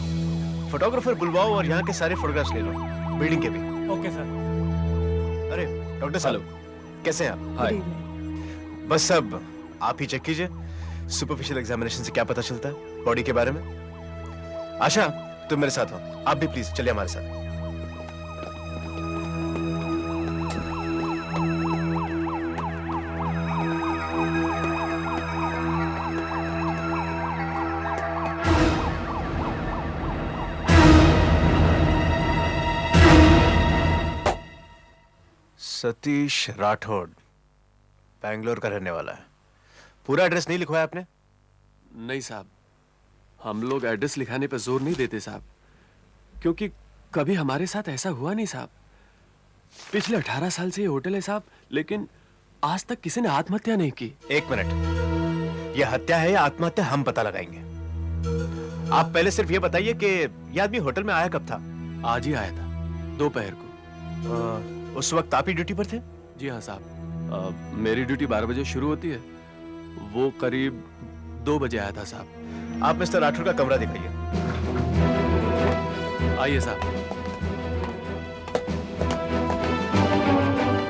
फोटोग्राफर बुलवाओ और यहाँ के सारे फोटोग्राफ्स ले लो, बिल्डिंग के भी। Okay sir. अरे डॉक्टर साहब कैसे हैं आप? हाय। बस अब आप ही चेक कीजिए, सुपरफिशियल एग्जामिनेशन से क्या पता चलता है बॉडी के बारे में। आशा तुम मेरे साथ हो, आप भी प्लीज चलिए हमारे साथ। सतीश राठौड़ बैंगलोर का रहने वाला है। पूरा एड्रेस नहीं लिखवाया आपने? नहीं साहब, हम लोग एड्रेस लिखाने पर जोर नहीं देते साहब, क्योंकि कभी हमारे साथ ऐसा हुआ नहीं साहब। पिछले 18 साल से ये होटल है साहब, लेकिन आज तक किसी ने आत्महत्या नहीं की। एक मिनट, यह हत्या है या आत्महत्या हम पता लगाएंगे। आप पहले सिर्फ ये बताइए कि ये आदमी होटल में आया कब था? आज ही आया था, दोपहर को। उस वक्त आप ही ड्यूटी पर थे? जी हाँ साहब, मेरी ड्यूटी 12 बजे शुरू होती है, वो करीब 2 बजे आया था साहब। आप मिस्टर राठौर का कमरा दिखाइए। आइए साहब।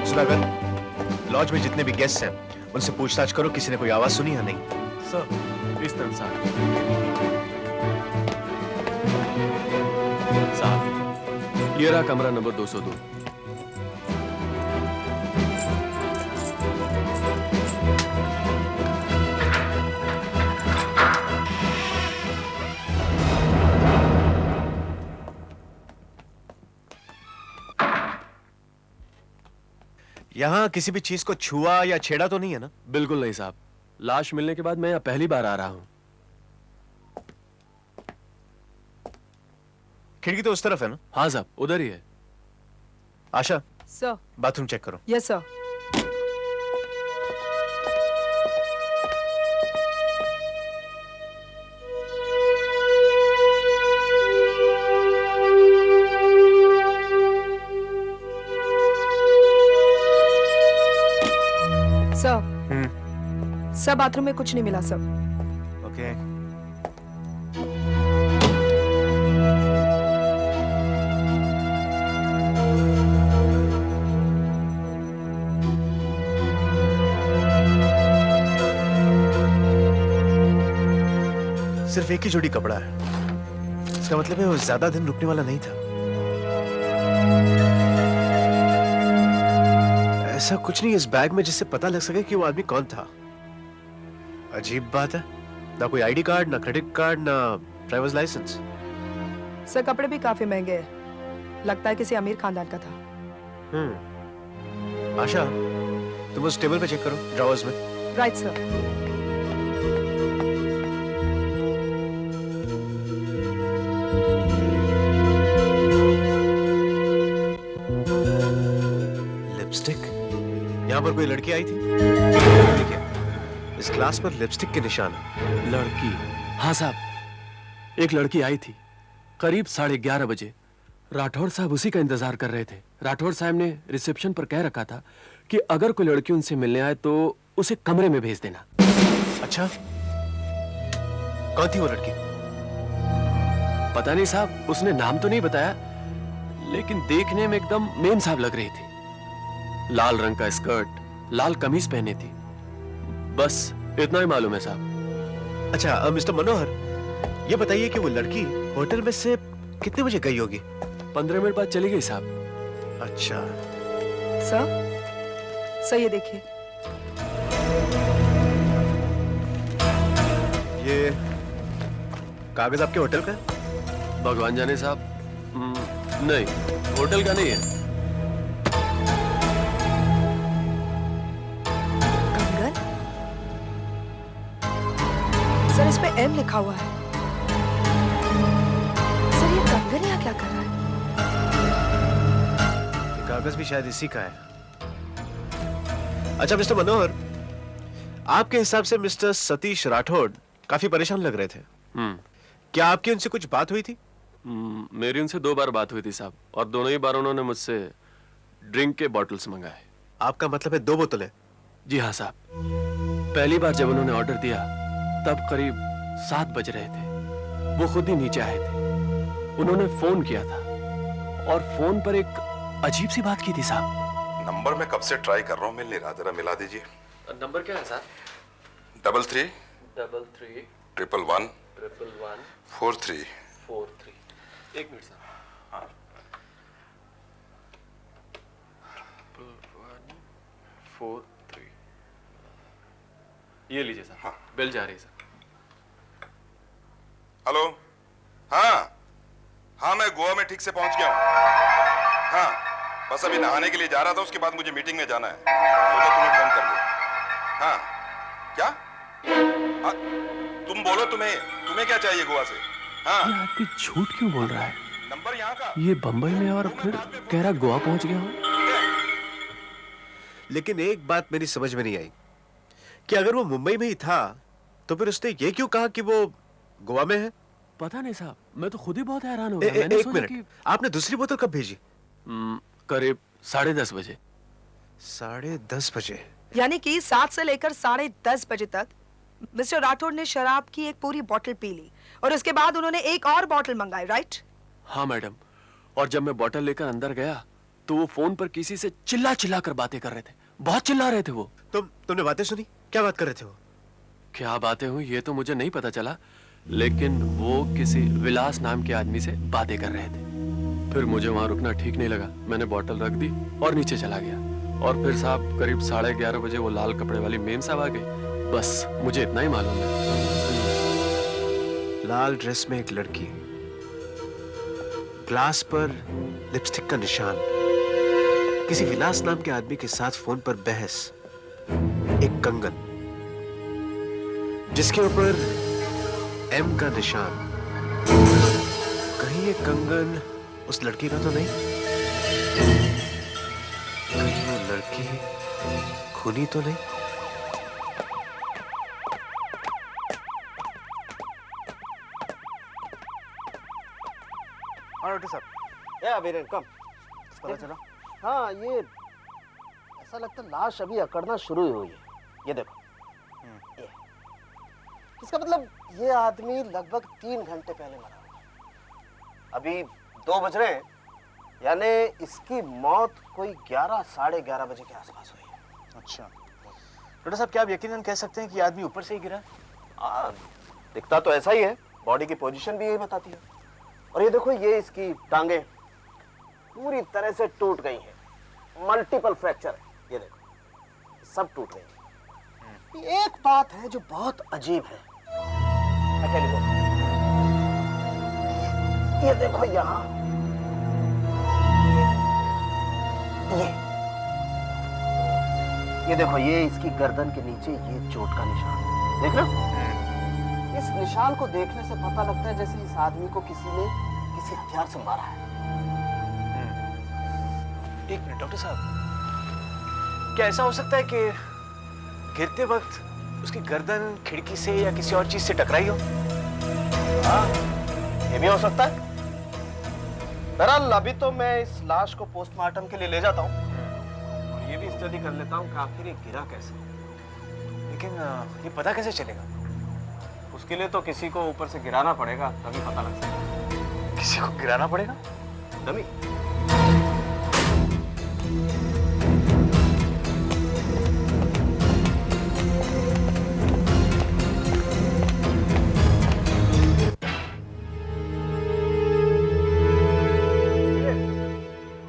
सुधाकर, लॉज में जितने भी गेस्ट हैं उनसे पूछताछ करो किसी ने कोई आवाज सुनी या नहीं। सर इस तरफ साहब, ये रहा कमरा नंबर 202। यहाँ किसी भी चीज को छुआ या छेड़ा तो नहीं है ना? बिल्कुल नहीं साहब, लाश मिलने के बाद मैं यहाँ पहली बार आ रहा हूँ। खिड़की तो उस तरफ है ना? हाँ साहब, उधर ही है। आशा, सर। बाथरूम चेक करो। Yes sir. सर बाथरूम में कुछ नहीं मिला सर। ओके। सिर्फ एक ही जोड़ी कपड़ा है, इसका मतलब है वो ज्यादा दिन रुकने वाला नहीं था। ऐसा कुछ नहीं इस बैग में जिससे पता लग सके कि वो आदमी कौन था। अजीब बात है, ना कोई आईडी कार्ड, ना क्रेडिट कार्ड, ना ड्राइवर्स लाइसेंस। सर कपड़े भी काफी महंगे हैं, लगता है किसी अमीर खानदान का था। आशा, तुम उस टेबल पे चेक करो, ड्रॉवर्स में। Right sir. लिपस्टिक, यहाँ पर कोई लड़की आई थी? देखिए, इस ग्लास पर लिपस्टिक के निशान है। लड़की? हाँ साहब, एक लड़की आई थी करीब 11:30 बजे। राठौर साहब उसी का इंतजार कर रहे थे। राठौर साहब ने रिसेप्शन पर कह रखा था कि अगर कोई लड़की उनसे मिलने आए तो उसे कमरे में भेज देना। अच्छा, कौन थी वो लड़की? पता नहीं साहब, उसने नाम तो नहीं बताया, लेकिन देखने में एकदम मेम साहब लग रही थी। लाल रंग का स्कर्ट, लाल कमीज पहनी थी, बस इतना ही मालूम है साहब। अच्छा मिस्टर मनोहर, ये बताइए कि वो लड़की होटल में से कितने बजे गई होगी? 15 मिनट बाद चली गई साहब। अच्छा सर ये देखिए। ये कागज आपके होटल का है? भगवान जाने साहब, नहीं, होटल का नहीं है। कंगन? सर इस पे एम लिखा हुआ है। सर ये कंगन यहाँ क्या कर रहा है? ये कागज भी शायद इसी का है। अच्छा मिस्टर मनोहर, आपके हिसाब से मिस्टर सतीश राठौड़ काफी परेशान लग रहे थे। क्या आपकी उनसे कुछ बात हुई थी? मेरी उनसे 2 बार बात हुई थी साहब, और दोनों ही बार उन्होंने मुझसे ड्रिंक के बॉटल्स मंगाए। आपका मतलब है 2 बोतलें? जी हाँ साहब। पहली बार जब उन्होंने ऑर्डर दिया तब करीब 7 बज रहे थे। वो खुद ही नीचे आए थे। उन्होंने फोन किया था और फोन पर एक अजीब सी बात की थी साहब। नंबर मैं कब से ट्राई कर रहा हूँ, मिल नहीं रहा, जरा मिला दीजिए। नंबर क्या है साहब? 33 33 111 111 43 43। एक मिनट साहब। हाँ। 11143। ये लीजिए साहब। हाँ। बिल जा रही है साहब। हेलो, हाँ मैं गोवा में ठीक से पहुंच गया हूँ। हाँ, बस अभी नहाने के लिए जा रहा था, उसके बाद मुझे मीटिंग में जाना है, सोचा तुम्हें फोन कर लूं। हाँ, क्या? हाँ, तुम बोलो, तुम्हें क्या चाहिए गोवा से? हाँ, ये आदमी झूठ क्यों बोल रहा है? नंबर यहाँ का। ये बंबई में और फिर कह रहा गोवा पहुंच गया हूँ। लेकिन एक बात मेरी समझ में नहीं आई कि अगर वो मुंबई में ही था तो फिर उसने ये क्यों कहा कि वो गोवा में है? पता नहीं साहब, मैं तो खुद ही बहुत हैरान हो ए- गया। ए- मैंने एक सोचा मिनट, कि आपने दूसरी बोतल कब भेजी? करीब 10:30 बजे। 10:30 बजे? यानी कि 7 से लेकर 10:30 बजे तक मिस्टर राठौड़ ने शराब की एक पूरी बोतल पी ली और उसके बाद उन्होंने एक और बोतल मंगाई, राइट? हाँ मैडम, और जब मैं बोतल लेकर अंदर गया तो वो फोन पर किसी से चिल्ला चिल्ला कर बातें कर रहे थे। बहुत चिल्ला रहे थे वो। तुमने बातें सुनी? क्या बात कर रहे थे वो? क्या बातें हुई ये तो मुझे नहीं पता चला, लेकिन वो किसी विलास नाम के आदमी से बातें कर रहे थे। फिर मुझे वहां रुकना ठीक नहीं लगा, मैंने बोतल रख दी और नीचे चला गया। और फिर साहब करीब 11:30 बजे वो लाल कपड़े वाली मेम साहब आ गई। बस मुझे इतना ही मालूम है। लाल ड्रेस में एक लड़की, ग्लास पर लिपस्टिक का निशान, किसी विलास नाम के आदमी के साथ फोन पर बहस, एक कंगन जिसके ऊपर एम का निशान। कहीं ये कंगन उस लड़की का तो नहीं? कहीं वो लड़की खूनी तो नहीं? हाँ डॉक्टर साहब। या वीरेन कम। पता चला? हाँ, ये ऐसा लगता है लाश अभी अकड़ना शुरू ही हुई है। ये देखो, ये इसका मतलब ये आदमी लगभग 3 घंटे पहले मरा होगा। अभी 2 बज रहे हैं, यानी इसकी मौत कोई 11 साढ़े 11 बजे के आसपास हुई है। अच्छा डॉक्टर साहब, क्या आप यकीनन कह सकते हैं कि आदमी ऊपर से ही गिरा? दिखता तो ऐसा ही है, बॉडी की पोजीशन भी यही बताती है। और ये देखो, ये इसकी टांगे पूरी तरह से टूट गई हैं, मल्टीपल फ्रैक्चर है। ये देखो, सब टूट गई है। एक बात है जो बहुत अजीब है, ये देखो यहाँ, ये देखो, ये इसकी गर्दन के नीचे ये चोट का निशान, देख रहे हो? इस निशान को देखने से पता लगता है जैसे इस आदमी को किसी ने किसी हथियार से मारा है। एक मिनट डॉक्टर साहब, क्या ऐसा हो सकता है कि गिरते वक्त उसकी गर्दन खिड़की से या किसी और चीज से टकराई हो? हाँ, ये भी हो सकता है। बहरहाल अभी तो मैं इस लाश को पोस्टमार्टम के लिए ले जाता हूँ और ये भी स्टडी कर लेता हूँ कि आखिर ये गिरा कैसे। लेकिन ये पता कैसे चलेगा? उसके लिए तो किसी को ऊपर से गिराना पड़ेगा, तभी पता लग सकेगा। किसी को गिराना पड़ेगा? डमी।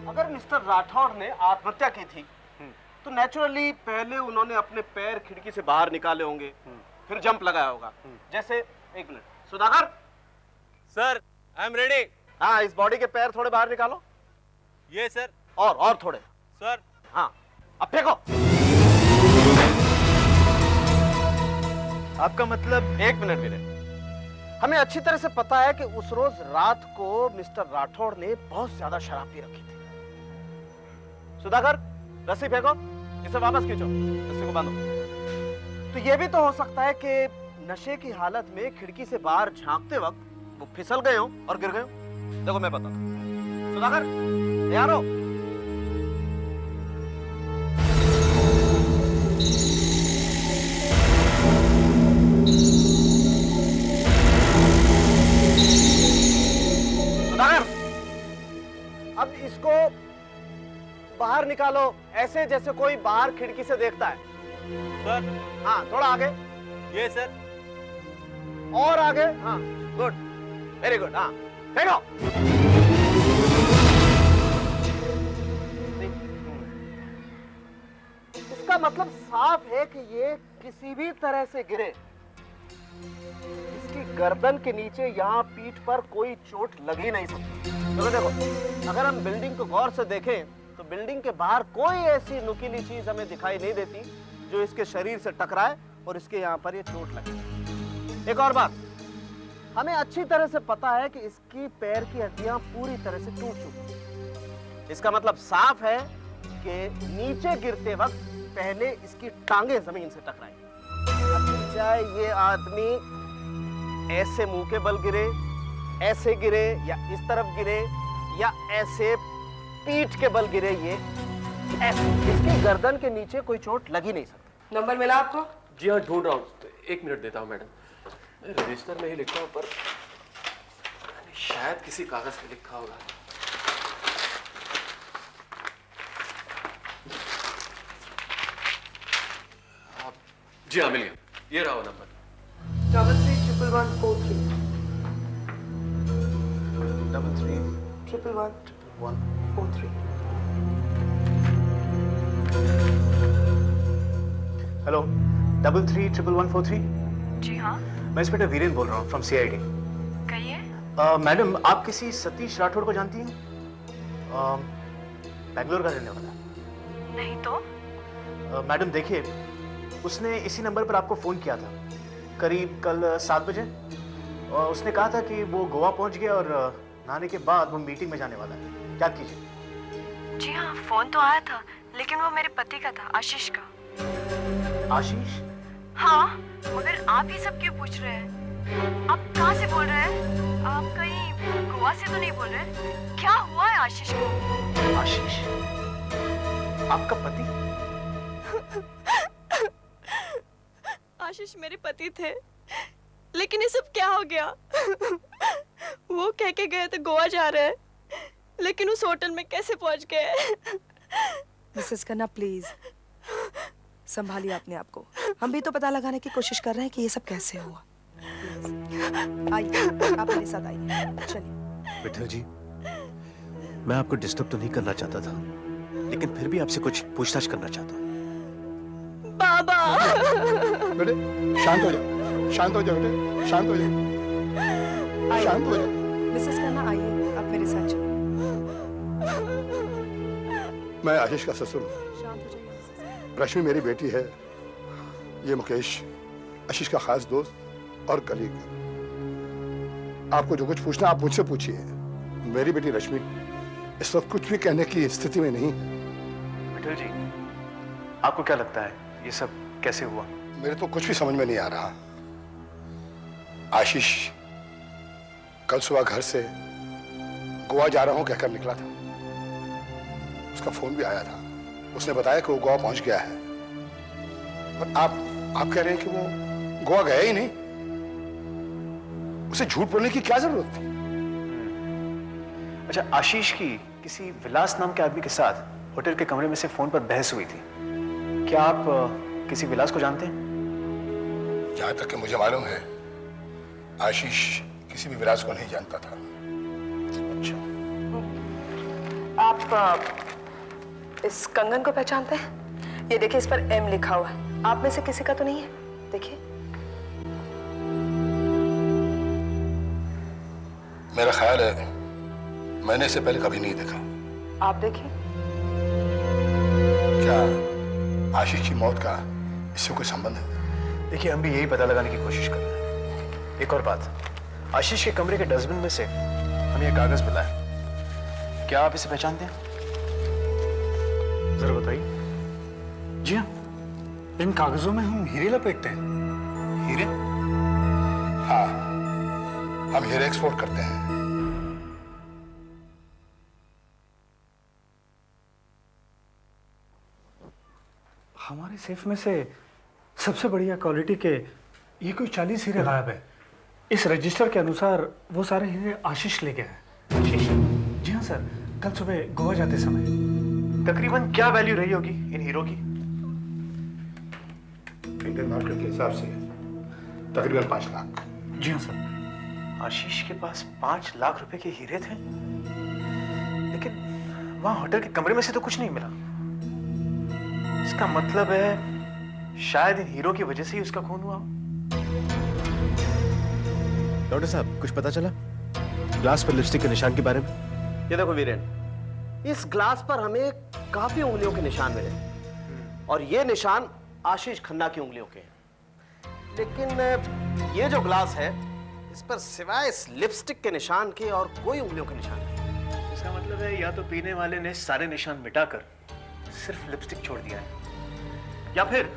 अगर मिस्टर राठौड़ ने आत्महत्या की थी तो नेचुरली पहले उन्होंने अपने पैर खिड़की से बाहर निकाले होंगे, फिर जंप लगाया होगा। जैसे, एक minute, Sudhakar sir, I am ready. हाँ, इस बॉडी के पैर थोड़े बाहर निकालो। ये सर। और थोड़े सर। हाँ, अब फेंको। आपका मतलब? एक मिनट वीरे, हमें अच्छी तरह से पता है कि उस रोज रात को मिस्टर राठौड़ ने बहुत ज्यादा शराब पी रखी थी। सुधाकर, रस्सी फेंको, इसे वापस खींचो, रस्सी को बांधो। तो यह भी तो हो सकता है कि नशे की हालत में खिड़की से बाहर झांकते वक्त वो फिसल गए हो और गिर गए हो। देखो मैं बताता हूं। सुधाकर, तैयार हो? सुधाकर, अब इसको बाहर निकालो, ऐसे जैसे कोई बाहर खिड़की से देखता है। सर। हाँ, थोड़ा आगे। ये सर। और आगे। हाँ, गुड, वेरी गुड। हाँ, फेंको। इसका मतलब साफ है कि ये किसी भी तरह से गिरे। इसकी गर्दन के नीचे यहाँ पीठ पर कोई चोट लग ही नहीं सकती। देखो देखो, अगर हम बिल्डिंग को गौर से देखें तो बिल्डिंग के बाहर कोई ऐसी नुकीली चीज हमें दिखाई नहीं देती जो इसके शरीर से टकराए और इसके यहाँ पर ये चोट लगे। एक और बात, हमें अच्छी तरह से पता है कि इसकी पैर की हड्डियां पूरी तरह से टूट चुकी हैं। इसका मतलब साफ है कि नीचे गिरते वक्त पहले इसकी टांगे जमीन से टकराई। चाहे ये आदमी ऐसे मुंह के बल गिरे ऐसे गिरे या इस तरफ गिरे या ऐसे पीठ के बल गिरे, ये ऐसे, इसकी गर्दन के नीचे कोई चोट लग ही नहीं सकती। नंबर मिला आपको? जी हाँ, ढूंढ रहा हूँ, 1 मिनट देता हूँ मैडम। रजिस्टर में ही लिखा हूँ पर शायद किसी कागज पे लिखा होगा। जी हाँ, मिल गया, ये रहा वो नंबर। 331143 331143। हेलो, 331143। जी हाँ, मैं इंस्पेक्टर वीरेन बोल रहा हूँ फ्रॉम सीआईडी। कहिए। मैडम, आप किसी सतीश राठौड़ को जानती हैं? बेंगलोर का रहने वाला। नहीं तो? मैडम देखिए, उसने इसी नंबर पर आपको फोन किया था करीब कल 7 बजे, और उसने कहा था कि वो गोवा पहुंच गया और नहाने के बाद वो मीटिंग में जाने वाला है। क्या कीजिए? जी हाँ, फोन तो आया था, लेकिन वो मेरे पति का था, आशीष का। आशीष? हाँ, मगर आप ये सब क्यों पूछ रहे हैं? आप कहाँ से बोल रहे हैं? आप कहीं गोवा से तो नहीं बोल रहे? क्या हुआ है आशीष को? आशीष? आपका पति? आशीष मेरे पति थे, लेकिन ये सब क्या हो गया? वो कह के गए थे गोवा जा रहे हैं, लेकिन उस होटल में कैसे पहुंच गए? मिसेस खन्ना प्लीज संभालिए अपने आप को। हम भी तो पता लगाने की कोशिश कर रहे हैं कि ये सब कैसे हुआ। आइए, आप मेरे साथ आइए, चलिए। विठल जी, मैं आपको डिस्टर्ब तो नहीं करना चाहता था, लेकिन फिर भी आपसे कुछ पूछताछ करना चाहता हूँ। बाबा! बेटे शांत हो जाओ, शांत हो जाओ बेटे, शांत हो जाओ, शांत हो जाओ। मिसेस खन्ना आइए, आप मेरे साथ चलिए। मैं आशीष का ससुर हूँ। शांत हो जाइए। रश्मि मेरी बेटी है, ये मुकेश आशीष का खास दोस्त और कलीग। आपको जो कुछ पूछना आप मुझसे पूछिए। मेरी बेटी रश्मि इस वक्त कुछ भी कहने की स्थिति में नहीं है। विठल जी, आपको क्या लगता है ये सब कैसे हुआ? मेरे तो कुछ भी समझ में नहीं आ रहा। आशीष कल सुबह घर से गोवा जा रहा हूं कहकर निकला था। उसका फोन भी आया था, उसने बताया कि वो गोवा पहुंच गया है। और आप कह रहे हैं कि वो गोवा गया ही नहीं? उसे झूठ बोलने की क्या जरूरत थी? अच्छा, आशीष की किसी विलास नाम के आदमी के साथ होटल के कमरे में से फोन पर बहस हुई थी। क्या आप किसी विलास को जानते हैं? जहां तक कि मुझे मालूम है, आशीष किसी भी विलास को नहीं जानता था। अच्छा, आप इस कंगन को पहचानते हैं? ये देखिए, इस पर M लिखा हुआ है। आप में से किसी का तो नहीं है? देखिए। मेरा ख्याल है मैंने इसे पहले कभी नहीं देखा। आप देखिए। क्या आशीष की मौत का इससे कोई संबंध है? देखिए, हम भी यही पता लगाने की कोशिश कर रहे हैं। एक और बात, आशीष के कमरे के डस्टबिन में से हमें यह कागज मिला है। क्या आप इसे पहचानते हैं? जरा बताइए। जी हाँ, इन कागजों में हम हीरे लपेटते हैं। हीरे? हाँ, हम हीरे एक्सपोर्ट करते हैं। हमारे सेफ में से सबसे बढ़िया क्वालिटी के ये कोई 40 हीरे गायब है। इस रजिस्टर के अनुसार वो सारे हीरे आशीष ले गया है। आशीष? जी हाँ सर, कल सुबह गोवा जाते समय। तकरीबन क्या वैल्यू रही होगी इन हीरो की? इंडियन मार्केट के हिसाब से तकरीबन 5 लाख। जी हाँ सर। आशीष के पास 5 लाख रुपए के हीरे थे, लेकिन वहां होटल के कमरे में से तो कुछ नहीं मिला। इसका मतलब है शायद इन हीरो की वजह से ही उसका खून हुआ। डॉक्टर साहब, कुछ पता चला ग्लास पर लिपस्टिक के निशान के बारे में? ये देखो वीरेन, इस ग्लास पर हमें काफी उंगलियों के निशान मिले, और ये निशान आशीष खन्ना की उंगलियों के हैं। लेकिन ये जो ग्लास है, इस पर सिवाय इस लिपस्टिक के निशान के और कोई उंगलियों के निशान नहीं। इसका मतलब है या तो पीने वाले ने सारे निशान मिटाकर सिर्फ लिपस्टिक छोड़ दिया है, या फिर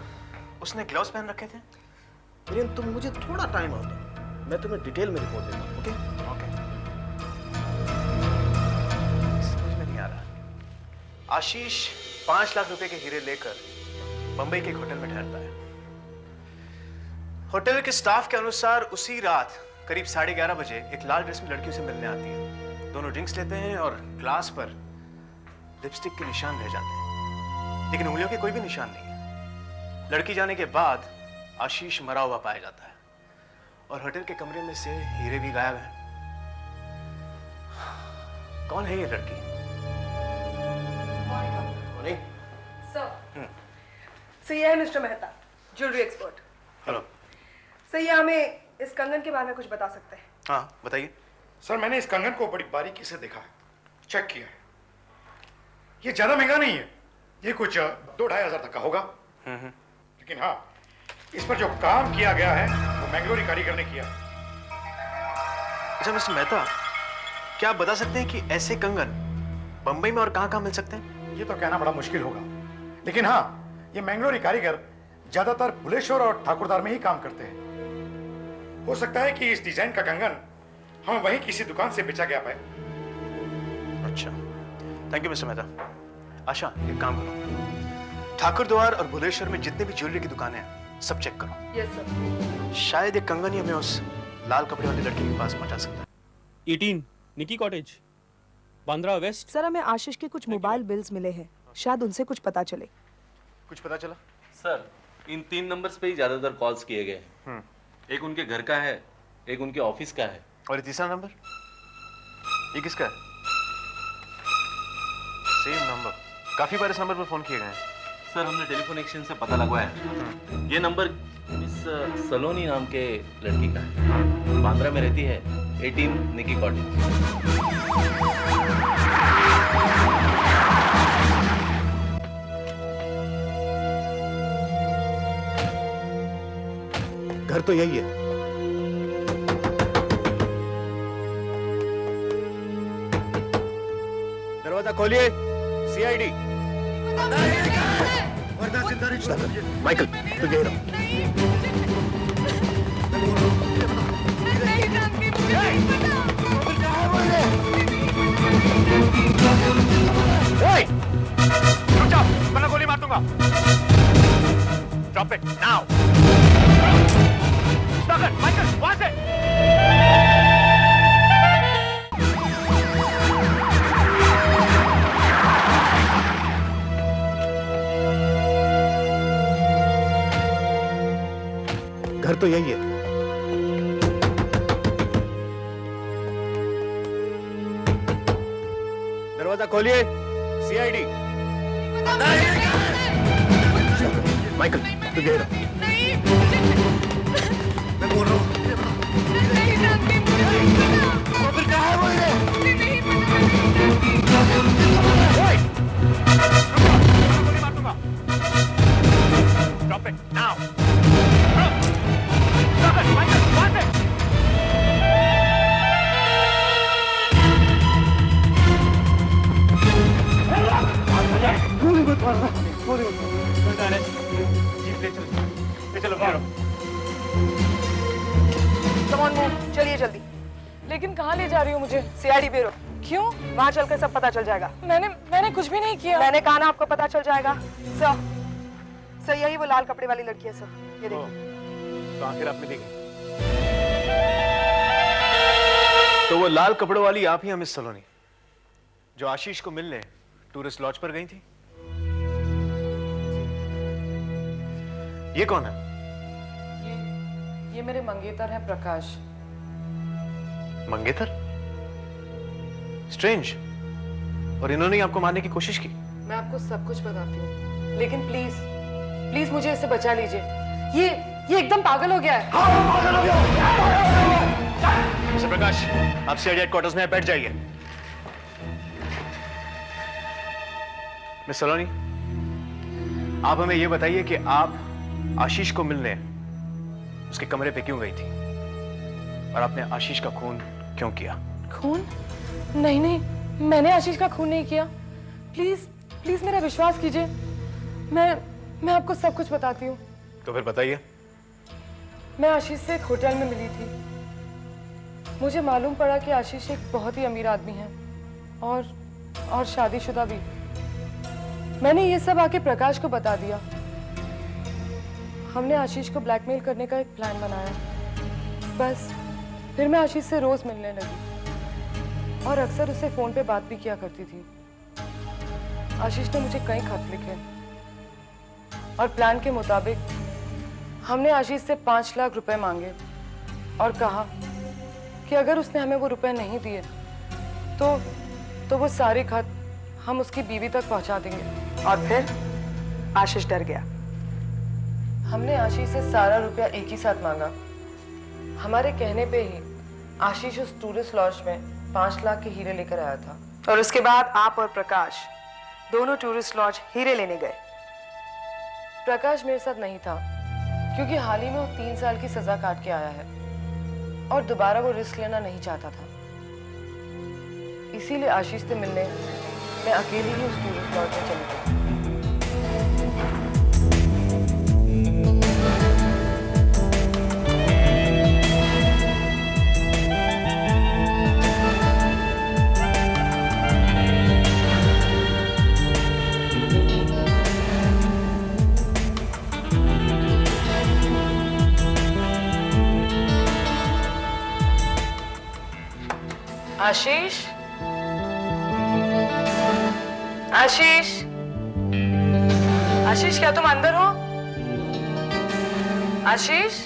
उसने ग्लव्स पहन रखे थे। वीरेन, तुम मुझे थोड़ा टाइम और दो, मैं तुम्हें डिटेल में रिपोर्ट देता हूं। ओके? ओके। आशीष 5 लाख रुपए के हीरे लेकर मुंबई के एक होटल में ठहरता है। होटल के स्टाफ के अनुसार उसी रात करीब 11:30 बजे एक लाल ड्रेस में लड़की उसे मिलने आती है। दोनों ड्रिंक्स लेते हैं और ग्लास पर लिपस्टिक के निशान रह जाते हैं, लेकिन उंगलियों के कोई भी निशान नहीं है। लड़की जाने के बाद आशीष मरा हुआ पाया जाता है और होटल के कमरे में से हीरे भी गायब हैं। कौन है ये लड़की? सर ये है mister Mehta, jewellery expert. Hello sir ये हमें इस कंगन के बारे में कुछ बता सकते हैं? हाँ बताइए। सर मैंने इस कंगन को बड़ी बारीकी से देखा है, चेक किया है। ये ज्यादा महंगा नहीं है, ये कुछ 2-2.5 हजार तक का होगा। लेकिन हाँ, इस पर जो काम किया गया है वो मैंगलोरी कारीगर ने किया। अच्छा मिस्टर मेहता, क्या आप बता सकते हैं कि ऐसे कंगन बंबई में और कहां-कहां मिल सकते हैं? ये तो कहना बड़ा मुश्किल होगा, लेकिन हाँ, ये मैंगलोरी कारीगर ज्यादातर भुलेश्वर और ठाकुरदार में ही काम करते हैं। हो सकता है कि इस डिजाइन का कंगन हम वहीं किसी दुकान से बेचा गया पाए। अच्छा, थैंक यू मिस्टर मेहता। आशा, एक काम करो, ठाकुर द्वार और भुलेश्वर में जितने भी ज्वेलरी की दुकानें हैं सब चेक करो। Yes sir. शायद एक कंगन ही हमें उस लाल कपड़े वाली लड़की के पास पहुंचा सकता है। 18 निकी कॉटेज, बांद्रा वेस्ट। सर हमें आशीष के कुछ मोबाइल बिल्स मिले हैं, शायद उनसे कुछ पता चले। कुछ पता चला? सर इन 3 नंबर्स पे ही ज्यादातर कॉल्स किए गए हैं। एक उनके घर का है, एक उनके ऑफिस का है, और ये तीसरा नंबर, ये किसका है? सेम नंबर, काफी बार इस नंबर पर फोन किए गए हैं। सर हमने टेलीफोन एक्सचेंज से पता लगवाया है। ये नंबर मिस सलोनी नाम के लड़की का है, बांद्रा में रहती है, 18 निकी कॉटेज। घर तो यही है। दरवाजा खोलिए, सीआईडी। वरना जिंदा रिश्ता कर। माइकल, तू यही रहो। रुक जाओ, वरना गोली मार दूंगा। Drop it now. Stop it, Michael, what's it? घर तो यही है। दरवाजा खोलिए, सीआईडी। माइकल, तू यही रहो। मैं बोल रहा हूँ। फिर कहाँ है वो हीरे? ओए! गोली मार दूंगा। Drop it now. Stop it, Michael, what's it? गोली मत मारना, गोली मत मारना। जीप ले चलो, चलिए जल्दी। लेकिन कहाँ ले जा रही हो मुझे? CID bureau. क्यों? वहाँ चलकर सब पता चल जाएगा। मैंने कुछ भी नहीं किया। मैंने कहा ना आपको पता चल जाएगा। सर यही वो लाल कपड़े वाली लड़की है सर, ये देखिए। तो आखिर आपने देखी? तो वो लाल कपड़ों वाली आप ही हैं मिस सलोनी, जो आशीष को मिलने टूरिस्ट लॉज पर गई थी? ये कौन है? ये मेरे मंगेतर हैं प्रकाश। मंगेतर? स्ट्रेंज। और इन्होंने आपको मारने की कोशिश की? मैं आपको सब कुछ बताती हूँ, लेकिन प्लीज मुझे इससे बचा लीजिए। ये एकदम पागल हो गया है। पागल हो गया। मिस्टर प्रकाश, आप सीआईडी हेडक्वार्टर्स में बैठ जाइए। मिस सलोनी, आप हमें यह बताइए कि आप आशीष को मिलने उसके कमरे पे क्यों गई थी और आपने आशीष का खून क्यों किया? खून? नहीं, मैंने आशीष का खून नहीं किया। प्लीज मेरा विश्वास कीजिए। मैं आपको सब कुछ बताती हूँ। तो फिर बताइए। मैं आशीष से एक होटल में मिली थी। मुझे मालूम पड़ा कि आशीष एक बहुत ही अमीर आदमी है और शादीशुदा भी। मैंने ये सब आके प्रकाश को बता दिया। हमने आशीष को ब्लैकमेल करने का एक प्लान बनाया। बस फिर मैं आशीष से रोज मिलने लगी और अक्सर उससे फोन पे बात भी किया करती थी। आशीष ने मुझे कई खत लिखे और प्लान के मुताबिक हमने आशीष से 5 लाख रुपए मांगे और कहा कि अगर उसने हमें वो रुपए नहीं दिए तो वो सारे खत हम उसकी बीवी तक पहुंचा देंगे। और फिर आशीष डर गया। हमने आशीष से सारा रुपया एक ही साथ मांगा। हमारे कहने पे ही आशीष उस टूरिस्ट लॉज में 5 लाख के हीरे लेकर आया था और उसके बाद आप और प्रकाश दोनों टूरिस्ट लॉज हीरे लेने गए। प्रकाश मेरे साथ नहीं था क्योंकि हाल ही में वो 3 साल की सजा काट के आया है और दोबारा वो रिस्क लेना नहीं चाहता था। इसीलिए आशीष से मिलने मैं अकेली ही उस टूरिस्ट लॉज में चली गई। आशीष, आशीष, आशीष, क्या तुम अंदर हो? आशीष,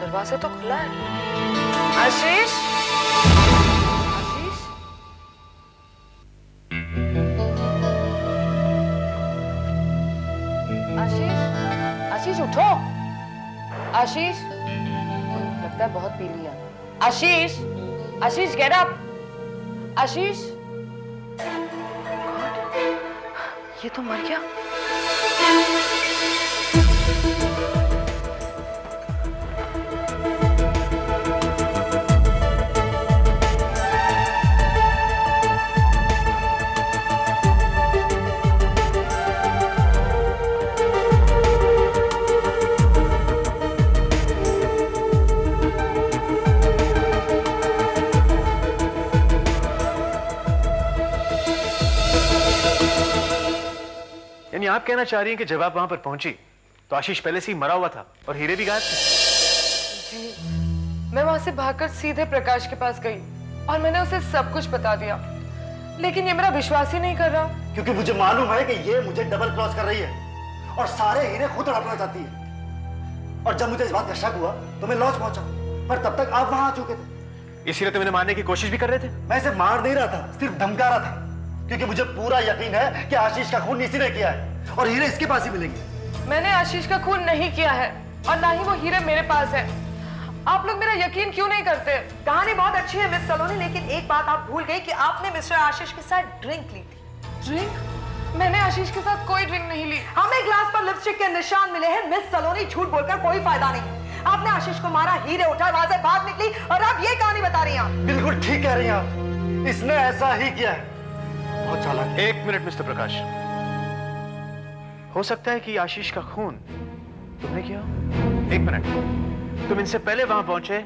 दरवाजा तो खुला है। आशीष, आशीष, आशीष, आशीष उठो। आशीष, लगता है बहुत पी लिया। आशीष, आशीष गेट अप। आशीष, ये तो मर गया। यानी आप कहना चाह रही हैं कि जब आप वहां पर पहुंची तो आशीष पहले से ही मरा हुआ था और हीरे भी गायब थे? जी, मैं वहां से भागकर सीधे प्रकाश के पास गई और मैंने उसे सब कुछ बता दिया, लेकिन ये मेरा विश्वास ही नहीं कर रहा। क्योंकि मुझे मालूम है कि ये मुझे डबल क्रॉस कर रही है और सारे हीरे खुद हड़पना चाहती है। और जब मुझे इस बात का शक हुआ तो मैं लॉज पहुंचा, पर तब तक आप वहां आ चुके थे। इसीलिए तो मैंने मारने की कोशिश भी कर रहे थे। मैं इसे मार नहीं रहा था, सिर्फ धमका रहा था, क्योंकि मुझे पूरा यकीन है कि आशीष का खून इसी ने किया है और हीरे इसके पास ही मिलेंगे। मैंने आशीष का खून नहीं किया है और ना ही वो हीरे मेरे पास है। आप लोग मेरा यकीन क्यों नहीं करते? कहानी बहुत अच्छी है मिस सलोनी, लेकिन एक बात आप भूल गई कि आपने मिस्टर आशीष के साथ ड्रिंक ली थी। ड्रिंक? मैंने आशीष के साथ कोई ड्रिंक नहीं ली। हमें ग्लास पर लिपस्टिक के निशान मिले हैं। मिस सलोनी, झूठ बोलकर कोई फायदा नहीं। आपने आशीष को मारा, हीरे उठाए, वहां से भाग निकली और आप ये कहानी बता रही हैं। बिल्कुल ठीक कह रही हैं आप, इसने ऐसा ही किया है। बहुत चालाक। एक मिनट मिस्टर प्रकाश, हो सकता है कि आशीष का खून तुमने किया। एक मिनट, तुम इनसे पहले वहां पहुंचे,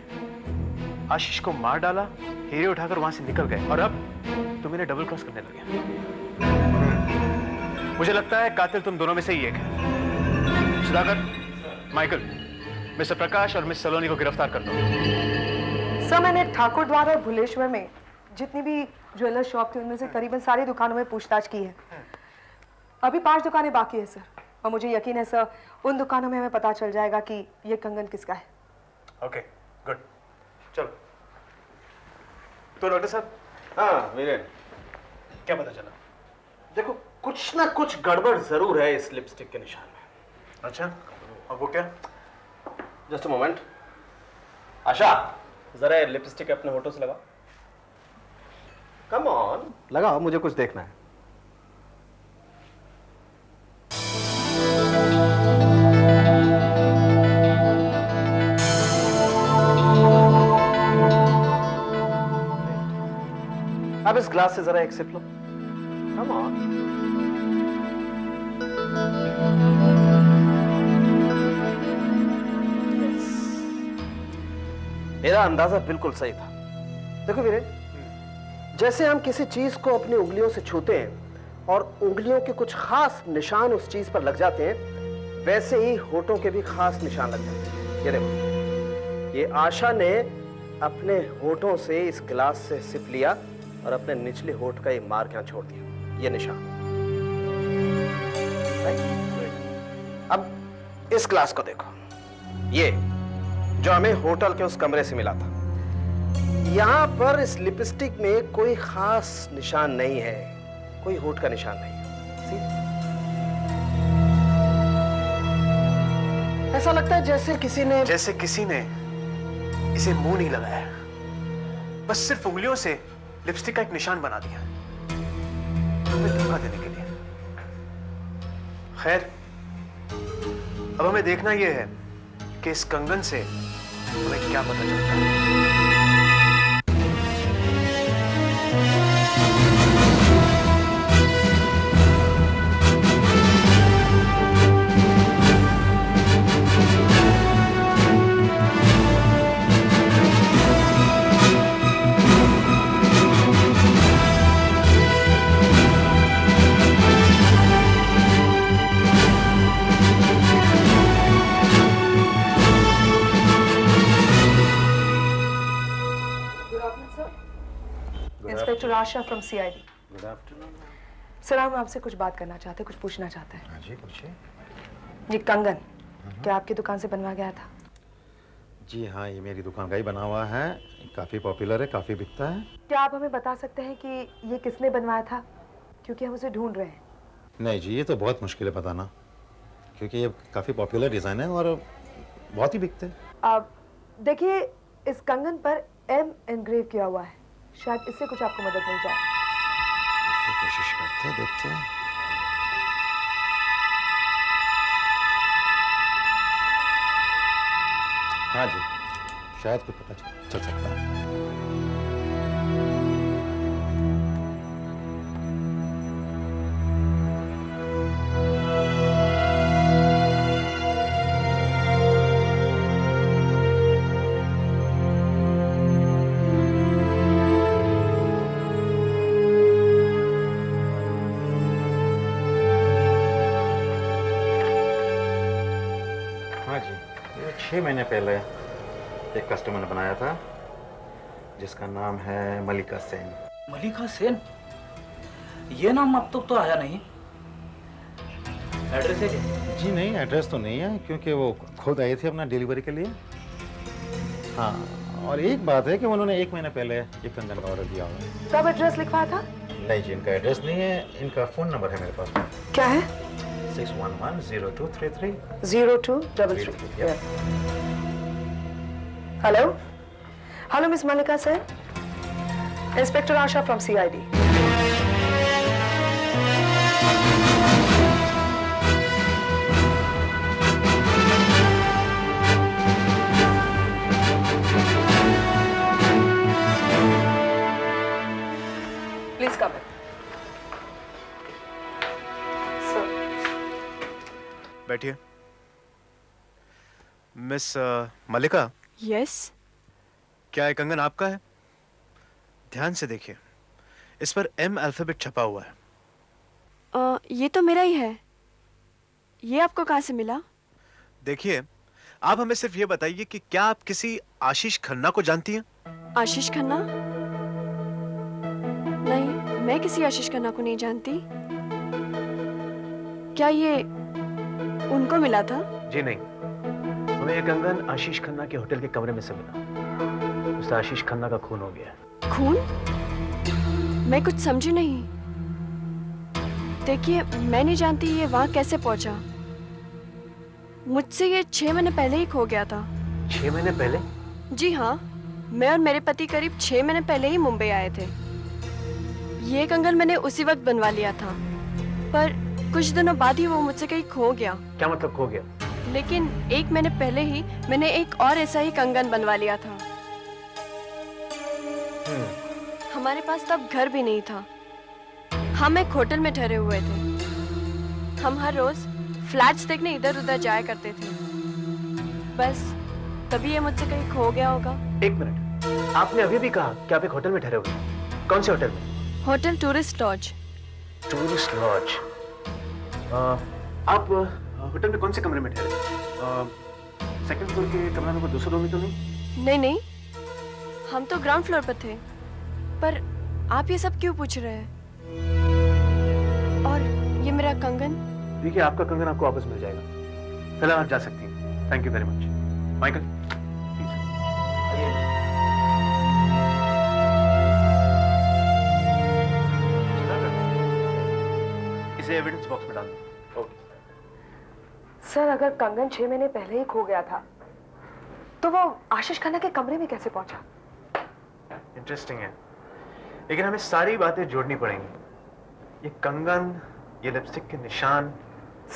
आशीष को मार डाला, हीरे उठाकर वहां से निकल गए और अब तुम इन्हें डबल क्रॉस करने लगे। मुझे लगता है कातिल तुम दोनों में से ही एक है। सुधाकर, माइकल, मिस्टर प्रकाश और मिस सलोनी को गिरफ्तार कर दो। सर, मैंने ठाकुर द्वार और भुलेश्वर में जितनी भी ज्वेलर शॉप थी उनमें से करीबन सारी दुकानों में पूछताछ की है। अभी 5 दुकानें बाकी है सर, और मुझे यकीन है सर उन दुकानों में हमें पता चल जाएगा कि ये कंगन किसका है। ओके, गुड, चलो। तो डॉक्टर साहब। हाँ वीरेन, क्या पता चला? देखो, कुछ ना कुछ गड़बड़ जरूर है इस लिपस्टिक के निशान में। अच्छा, और वो क्या? Just a moment. आशा, जरा लिपस्टिक अपने होठों से लगा। कम ऑन, लगाओ, मुझे कुछ देखना है। अब इस ग्लास से जरा एक सिप लो। Come on. मेरा अंदाजा बिल्कुल सही था। देखो वीरेन, जैसे हम किसी चीज को अपनी उंगलियों से छूते हैं और उंगलियों के कुछ खास निशान उस चीज पर लग जाते हैं, वैसे ही होठों के भी खास निशान लग जाते हैं। ये देखो, ये आशा ने अपने होठों से इस गिलास से सिप लिया और अपने निचले होठ का ये मार्क यहां छोड़ दिया, ये निशान। अब इस ग्लास को देखो, ये जो हमें होटल के उस कमरे से मिला था, यहां पर इस लिपस्टिक में कोई खास निशान नहीं है, कोई होठ का निशान नहीं है। ऐसा लगता है जैसे किसी ने इसे मुंह नहीं लगाया, बस सिर्फ उंगलियों से लिपस्टिक का एक निशान बना दिया, हमें धोखा देने के लिए। खैर, अब हमें देखना यह है कि इस कंगन से हमें क्या पता चलता है। Inspector Asha from CID। Good afternoon. Sir, हम आपसे कुछ बात करना चाहते हैं, कुछ पूछना चाहते हैं। हाँ जी, पूछिए। ये कंगन क्या आपकी दुकान से बनवा गया था? जी हाँ, ये मेरी दुकान का ही बना हुआ है, काफी पॉपुलर है, काफी बिकता है। क्या आप हमें बता सकते हैं कि ये किसने बनवाया था, क्योंकि हम उसे ढूंढ रहे हैं। नहीं जी, ये तो बहुत मुश्किल है बताना, क्योंकि ये काफी पॉपुलर डिजाइन है और बहुत ही बिकते हैं। अब देखिए, इस कंगन पर M एनग्रेव किया हुआ है, शायद इससे कुछ आपको मदद मिल जाए। तो कोशिश करते हैं, देखते हैं। हाँ जी, शायद कुछ पता चल सकता है। हाँ जी, ये 6 महीने पहले एक कस्टमर ने बनाया था, जिसका नाम है मलिका सेन। मलिका सेन? ये नाम अब तक तो आया नहीं। एड्रेस है क्या? जी नहीं, एड्रेस तो नहीं है, क्योंकि वो खुद आई थी अपना डिलीवरी के लिए। हाँ, और एक बात है कि उन्होंने 1 महीने पहले ये कंगन का ऑर्डर दिया हुआ है। कब एड्रेस लिखवाया था? नहीं जी, इनका एड्रेस नहीं है, इनका फोन नंबर है मेरे पास। क्या है? 611-0233 0233। Hello, hello miss Malika Sen, inspector Asha from CID। Please come in. बैठिए। मिस मलिका। यस। क्या ये कंगन आपका है? ध्यान से देखिए, इस पर M अल्फाबेट छपा हुआ है। ये तो मेरा ही है। ये आपको कहाँ से मिला? देखिए, आप हमें सिर्फ ये बताइए कि क्या आप किसी आशीष खन्ना को जानती हैं? आशीष खन्ना? नहीं, मैं किसी आशीष खन्ना को नहीं जानती। क्या ये उनको मिला था? जी नहीं, हमें ये कंगन आशीष खन्ना के होटल के कमरे में से मिला। उससे आशीष खन्ना का खून हो गया। खून? मैं कुछ समझी नहीं। देखिए, मैं नहीं जानती ये वहां कैसे पहुंचा। मुझसे ये 6 महीने पहले ही खो गया था। 6 महीने पहले? जी हाँ, मैं और मेरे पति करीब 6 महीने पहले ही मुंबई आए थे। ये कंगन मैंने उसी वक्त बनवा लिया था, पर कुछ दिनों बाद ही वो मुझसे कहीं खो गया। क्या मतलब खो गया? लेकिन 1 महीने पहले ही मैंने एक और ऐसा ही कंगन बनवा लिया था। हमारे पास तब घर भी नहीं था। हम एक होटल में ठहरे हुए थे। हम हर रोज फ्लैट्स देखने इधर उधर जाया करते थे। बस तभी ये मुझसे कहीं खो गया होगा। 1 मिनट, आपने अभी भी कहा कि आप एक होटल में ठहरे हुए हैं। कौन से होटल में? Hotel tourist laws. Tourist laws. आप होटल में कौन से कमरे में ठहरे? सेकंड फ्लोर के कमरा नंबर 202 में तो नहीं? नहीं नहीं, हम तो ग्राउंड फ्लोर पर थे। पर आप ये सब क्यों पूछ रहे हैं? और ये मेरा कंगन? देखिए, आपका कंगन आपको वापस मिल जाएगा। फिलहाल आप जा सकती हैं। Thank you very much. Michael, please आइए। इसे एविडेंस बॉक्स में डाल दो। ओके सर, अगर कंगन 6 महीने पहले ही खो गया था तो वो आशीष खन्ना के कमरे में कैसे पहुंचा? इंटरेस्टिंग है, लेकिन हमें सारी बातें जोड़नी पड़ेंगी। ये कंगन, ये लिपस्टिक के निशान।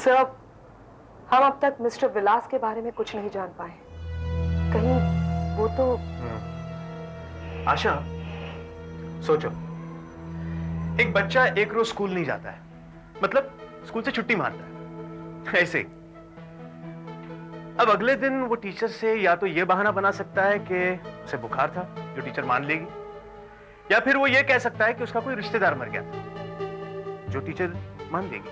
सर, हम अब तक मिस्टर विलास के बारे में कुछ नहीं जान पाए। कहीं वो तो... आशा, सोचो, एक बच्चा एक रोज स्कूल नहीं जाता है, मतलब स्कूल से छुट्टी मारता है, ऐसे। अब अगले दिन वो टीचर से या तो ये बहाना बना सकता है कि उसे बुखार था, जो टीचर मान लेगी, या फिर वो ये कह सकता है कि उसका कोई रिश्तेदार मर गया था, जो टीचर मान लेगी।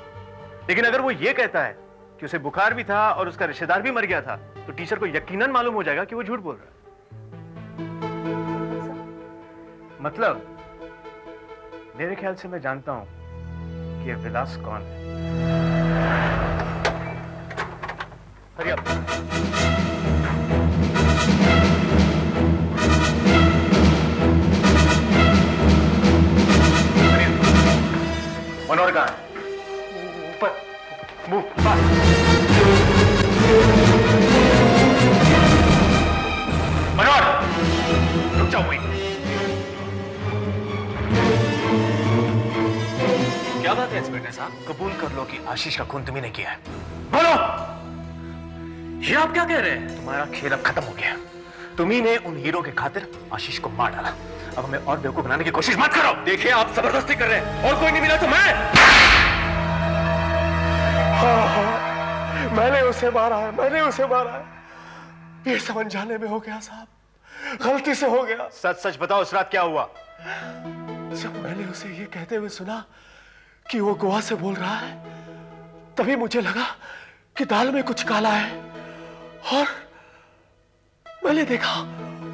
लेकिन अगर वो ये कहता है कि उसे बुखार भी था और उसका रिश्तेदार भी मर गया था, तो टीचर को यकीनन मालूम हो जाएगा कि वो झूठ बोल रहा है। मतलब मेरे ख्याल से मैं जानता हूं कि ये विलास कौन है। Hurry up. मनोहर कहां है? ऊपर। Move fast. मनोहर, रुक जाओ वहीं। क्या बात है इंस्पेक्टर साहब? कबूल कर लो कि आशीष का खून तुम्ही ने किया है। बोलो, ये आप क्या कह रहे हैं? तुम्हारा खेल अब खत्म हो गया। तुम्ही ने उन हीरो के खातिर आशीष को मार डाला। अब हमें और बेवकूफ बनाने की कोशिश मत करो। देखिए, आप जबरदस्ती कर रहे हैं, और कोई नहीं मिला तो मैं। हाँ, मैंने उसे मारा है, मैंने उसे मारा है। ये समझ जाने में हो गया साहब, गलती से हो गया। सच सच बताओ, उस रात क्या हुआ? जब मैंने उसे ये कहते हुए सुना कि वो गोवा से बोल रहा है, तभी मुझे लगा कि दाल में कुछ काला है, और मैंने देखा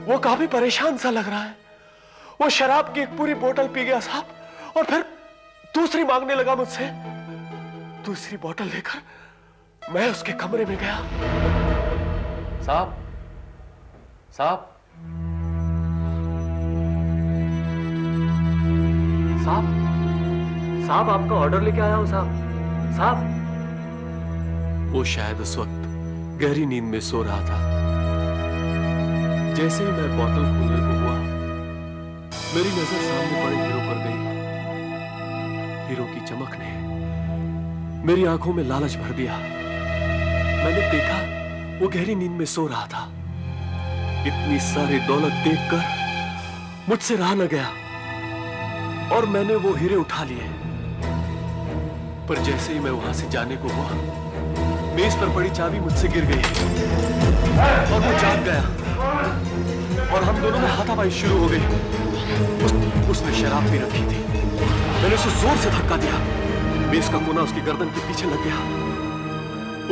वो काफी परेशान सा लग रहा है। वो शराब की एक पूरी बोतल पी गया साहब, और फिर दूसरी मांगने लगा मुझसे। दूसरी बोतल लेकर मैं उसके कमरे में गया। साहब, साहब, साहब, साहब, आपका ऑर्डर लेके आया हूं साहब। साहब। वो शायद उस वक्त गहरी नींद में सो रहा था। जैसे ही मैं बोतल खोलने को हुआ, मेरी नजर सामने पड़े हीरो पर गई। हीरो की चमक ने मेरी आंखों में लालच भर दिया। मैंने देखा वो गहरी नींद में सो रहा था। इतनी सारी दौलत देखकर मुझसे रहा न गया, और मैंने वो हीरे उठा लिए। पर जैसे ही मैं वहां से जाने को हुआ, मेज पर पड़ी चाबी मुझसे गिर गई, और वो जाग गया, और हम दोनों में हाथापाई शुरू हो गई। उसने शराब पी रखी थी। मैंने उसे जोर से धक्का दिया। मेज का कोना उसकी गर्दन के पीछे लग गया।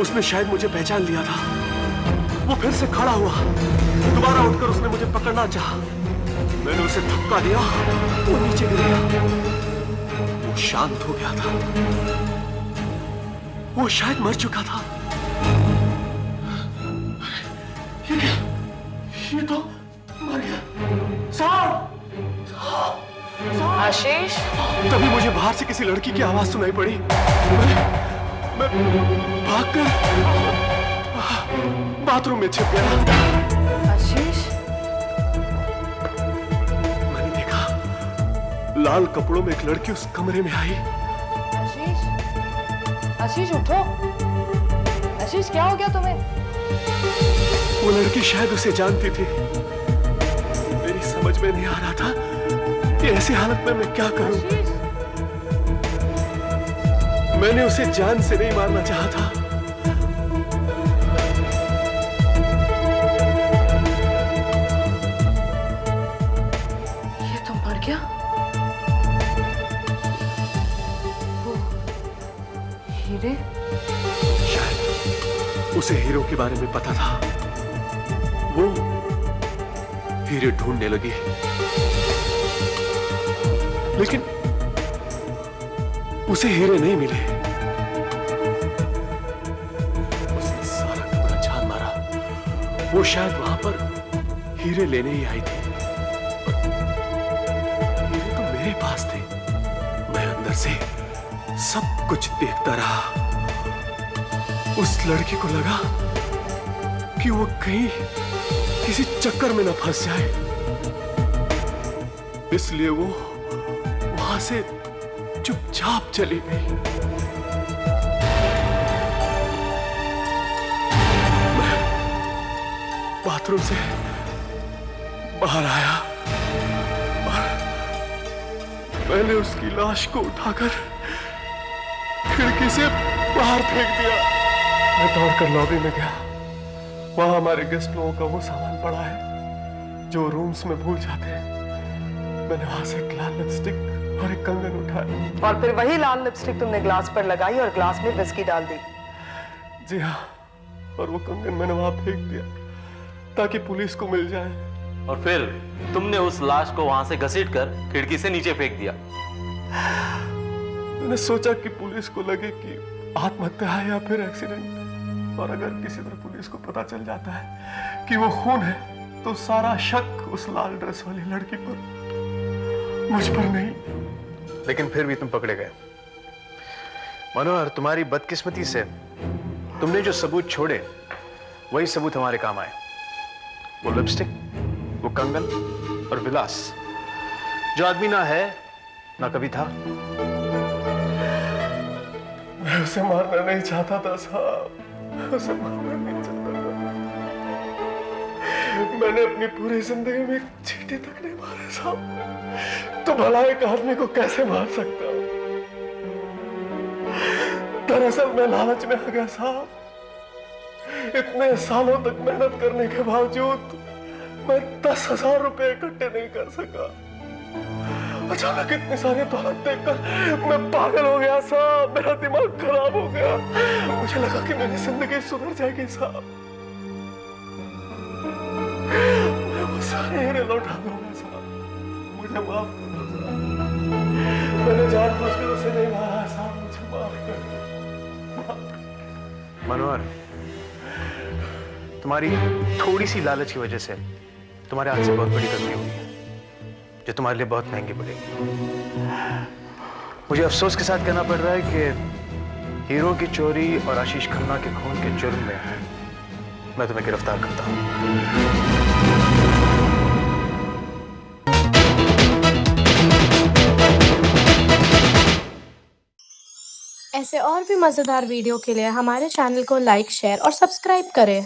उसने शायद मुझे पहचान लिया था। वो फिर से खड़ा हुआ। दोबारा उठकर उसने मुझे पकड़ना चाहा। मैंने उसे धक्का दिया, वो नीचे गिर गया। वो शांत हो गया था। वो शायद मर चुका था। ये तो मर गया। साहब! आशीष! तभी मुझे बाहर से किसी लड़की की आवाज सुनाई पड़ी। मैं भागकर बाथरूम में छिप गया। आशीष! मैंने देखा लाल कपड़ों में एक लड़की उस कमरे में आई। आशीष! आशीष उठो। आशीष, क्या हो गया तुम्हें? वो लड़की शायद उसे जानती थी। मेरी समझ में नहीं आ रहा था कि ऐसी हालत में मैं क्या करूं। मैंने उसे जान से नहीं मारना चाहा था। ये तो मर गया। हीरे? शायद उसे हीरो के बारे में पता था, वो हीरे ढूंढने लगी, लेकिन उसे हीरे नहीं मिले। उसने सारा कमरा छान मारा, वो शायद वहां पर हीरे लेने ही आई थी। हीरे तो मेरे पास थे, मैं अंदर से सब कुछ देखता रहा। उस लड़की को लगा कि वो कहीं किसी चक्कर में न फंस जाए, इसलिए वो वहां से चुपचाप चली गई। मैं बाथरूम से बाहर आया और मैंने उसकी लाश को उठाकर खिड़की से बाहर फेंक दिया। मैं दौड़कर लॉबी में गया, वहां हमारे गेस्ट लोगों का वो सामान पड़ा है जो रूम्स में भूल जाते हैं। मैंने वहां से एक लाल लिपस्टिक और एक कंगन उठाया और फिर वही लाल लिपस्टिक तुमने ग्लास पर लगाई और ग्लास में विस्की डाल दी। जी हाँ, और वो कंगन मैंने वहां फेंक दिया ताकि पुलिस को मिल जाए। और फिर तुमने उस लाश को वहां से घसीटकर खिड़की से नीचे फेंक दिया। मैंने सोचा कि पुलिस को लगे कि आत्महत्या है या फिर एक्सीडेंट, और अगर किसी तरह पुलिस को पता चल जाता है कि वो खून है तो सारा शक उस लाल ड्रेस वाली लड़की पर, मुझ पर नहीं। लेकिन फिर भी तुम पकड़े गए। मनोहर, तुम्हारी बदकिस्मती से तुमने जो सबूत छोड़े वही सबूत हमारे काम आए। वो लिपस्टिक, वो कंगन और विलास, जो आदमी ना है ना कभी था। मैं उसे मारना नहीं चाहता था साहब, मैं उसे मारना नहीं चाहता था। मैंने अपनी पूरी जिंदगी में एक चींटी तक नहीं मारे साहब। तो भला एक आदमी को कैसे मार सकता हूं? दरअसल मैं लालच में आ गया साहब। इतने सालों तक मेहनत करने के बावजूद मैं 10,000 रुपए इकट्ठे नहीं कर सका। अचानक इतने सारे दौलत देखकर मैं पागल हो गया साहब, मेरा दिमाग खराब हो गया। मुझे लगा कि मेरी जिंदगी सुधर जाएगी साहब, मैं वो सारे हीरे लौटा दूंगा साहब, मुझे माफ कर दो साहब। मैंने जानबूझकर उसे नहीं मारा साहब, मुझे माफ कर दो। मनोहर, तुम्हारी थोड़ी सी लालच की वजह से तुम्हारे हाथ से बहुत बड़ी गलती हुई है, जो तुम्हारे लिए बहुत महंगी पड़ेगी। मुझे अफसोस के साथ कहना पड़ रहा है कि हीरो की चोरी और आशीष खन्ना के खून के जुर्म में मैं तुम्हें गिरफ्तार करता हूं। ऐसे और भी मजेदार वीडियो के लिए हमारे चैनल को लाइक, शेयर और सब्सक्राइब करें।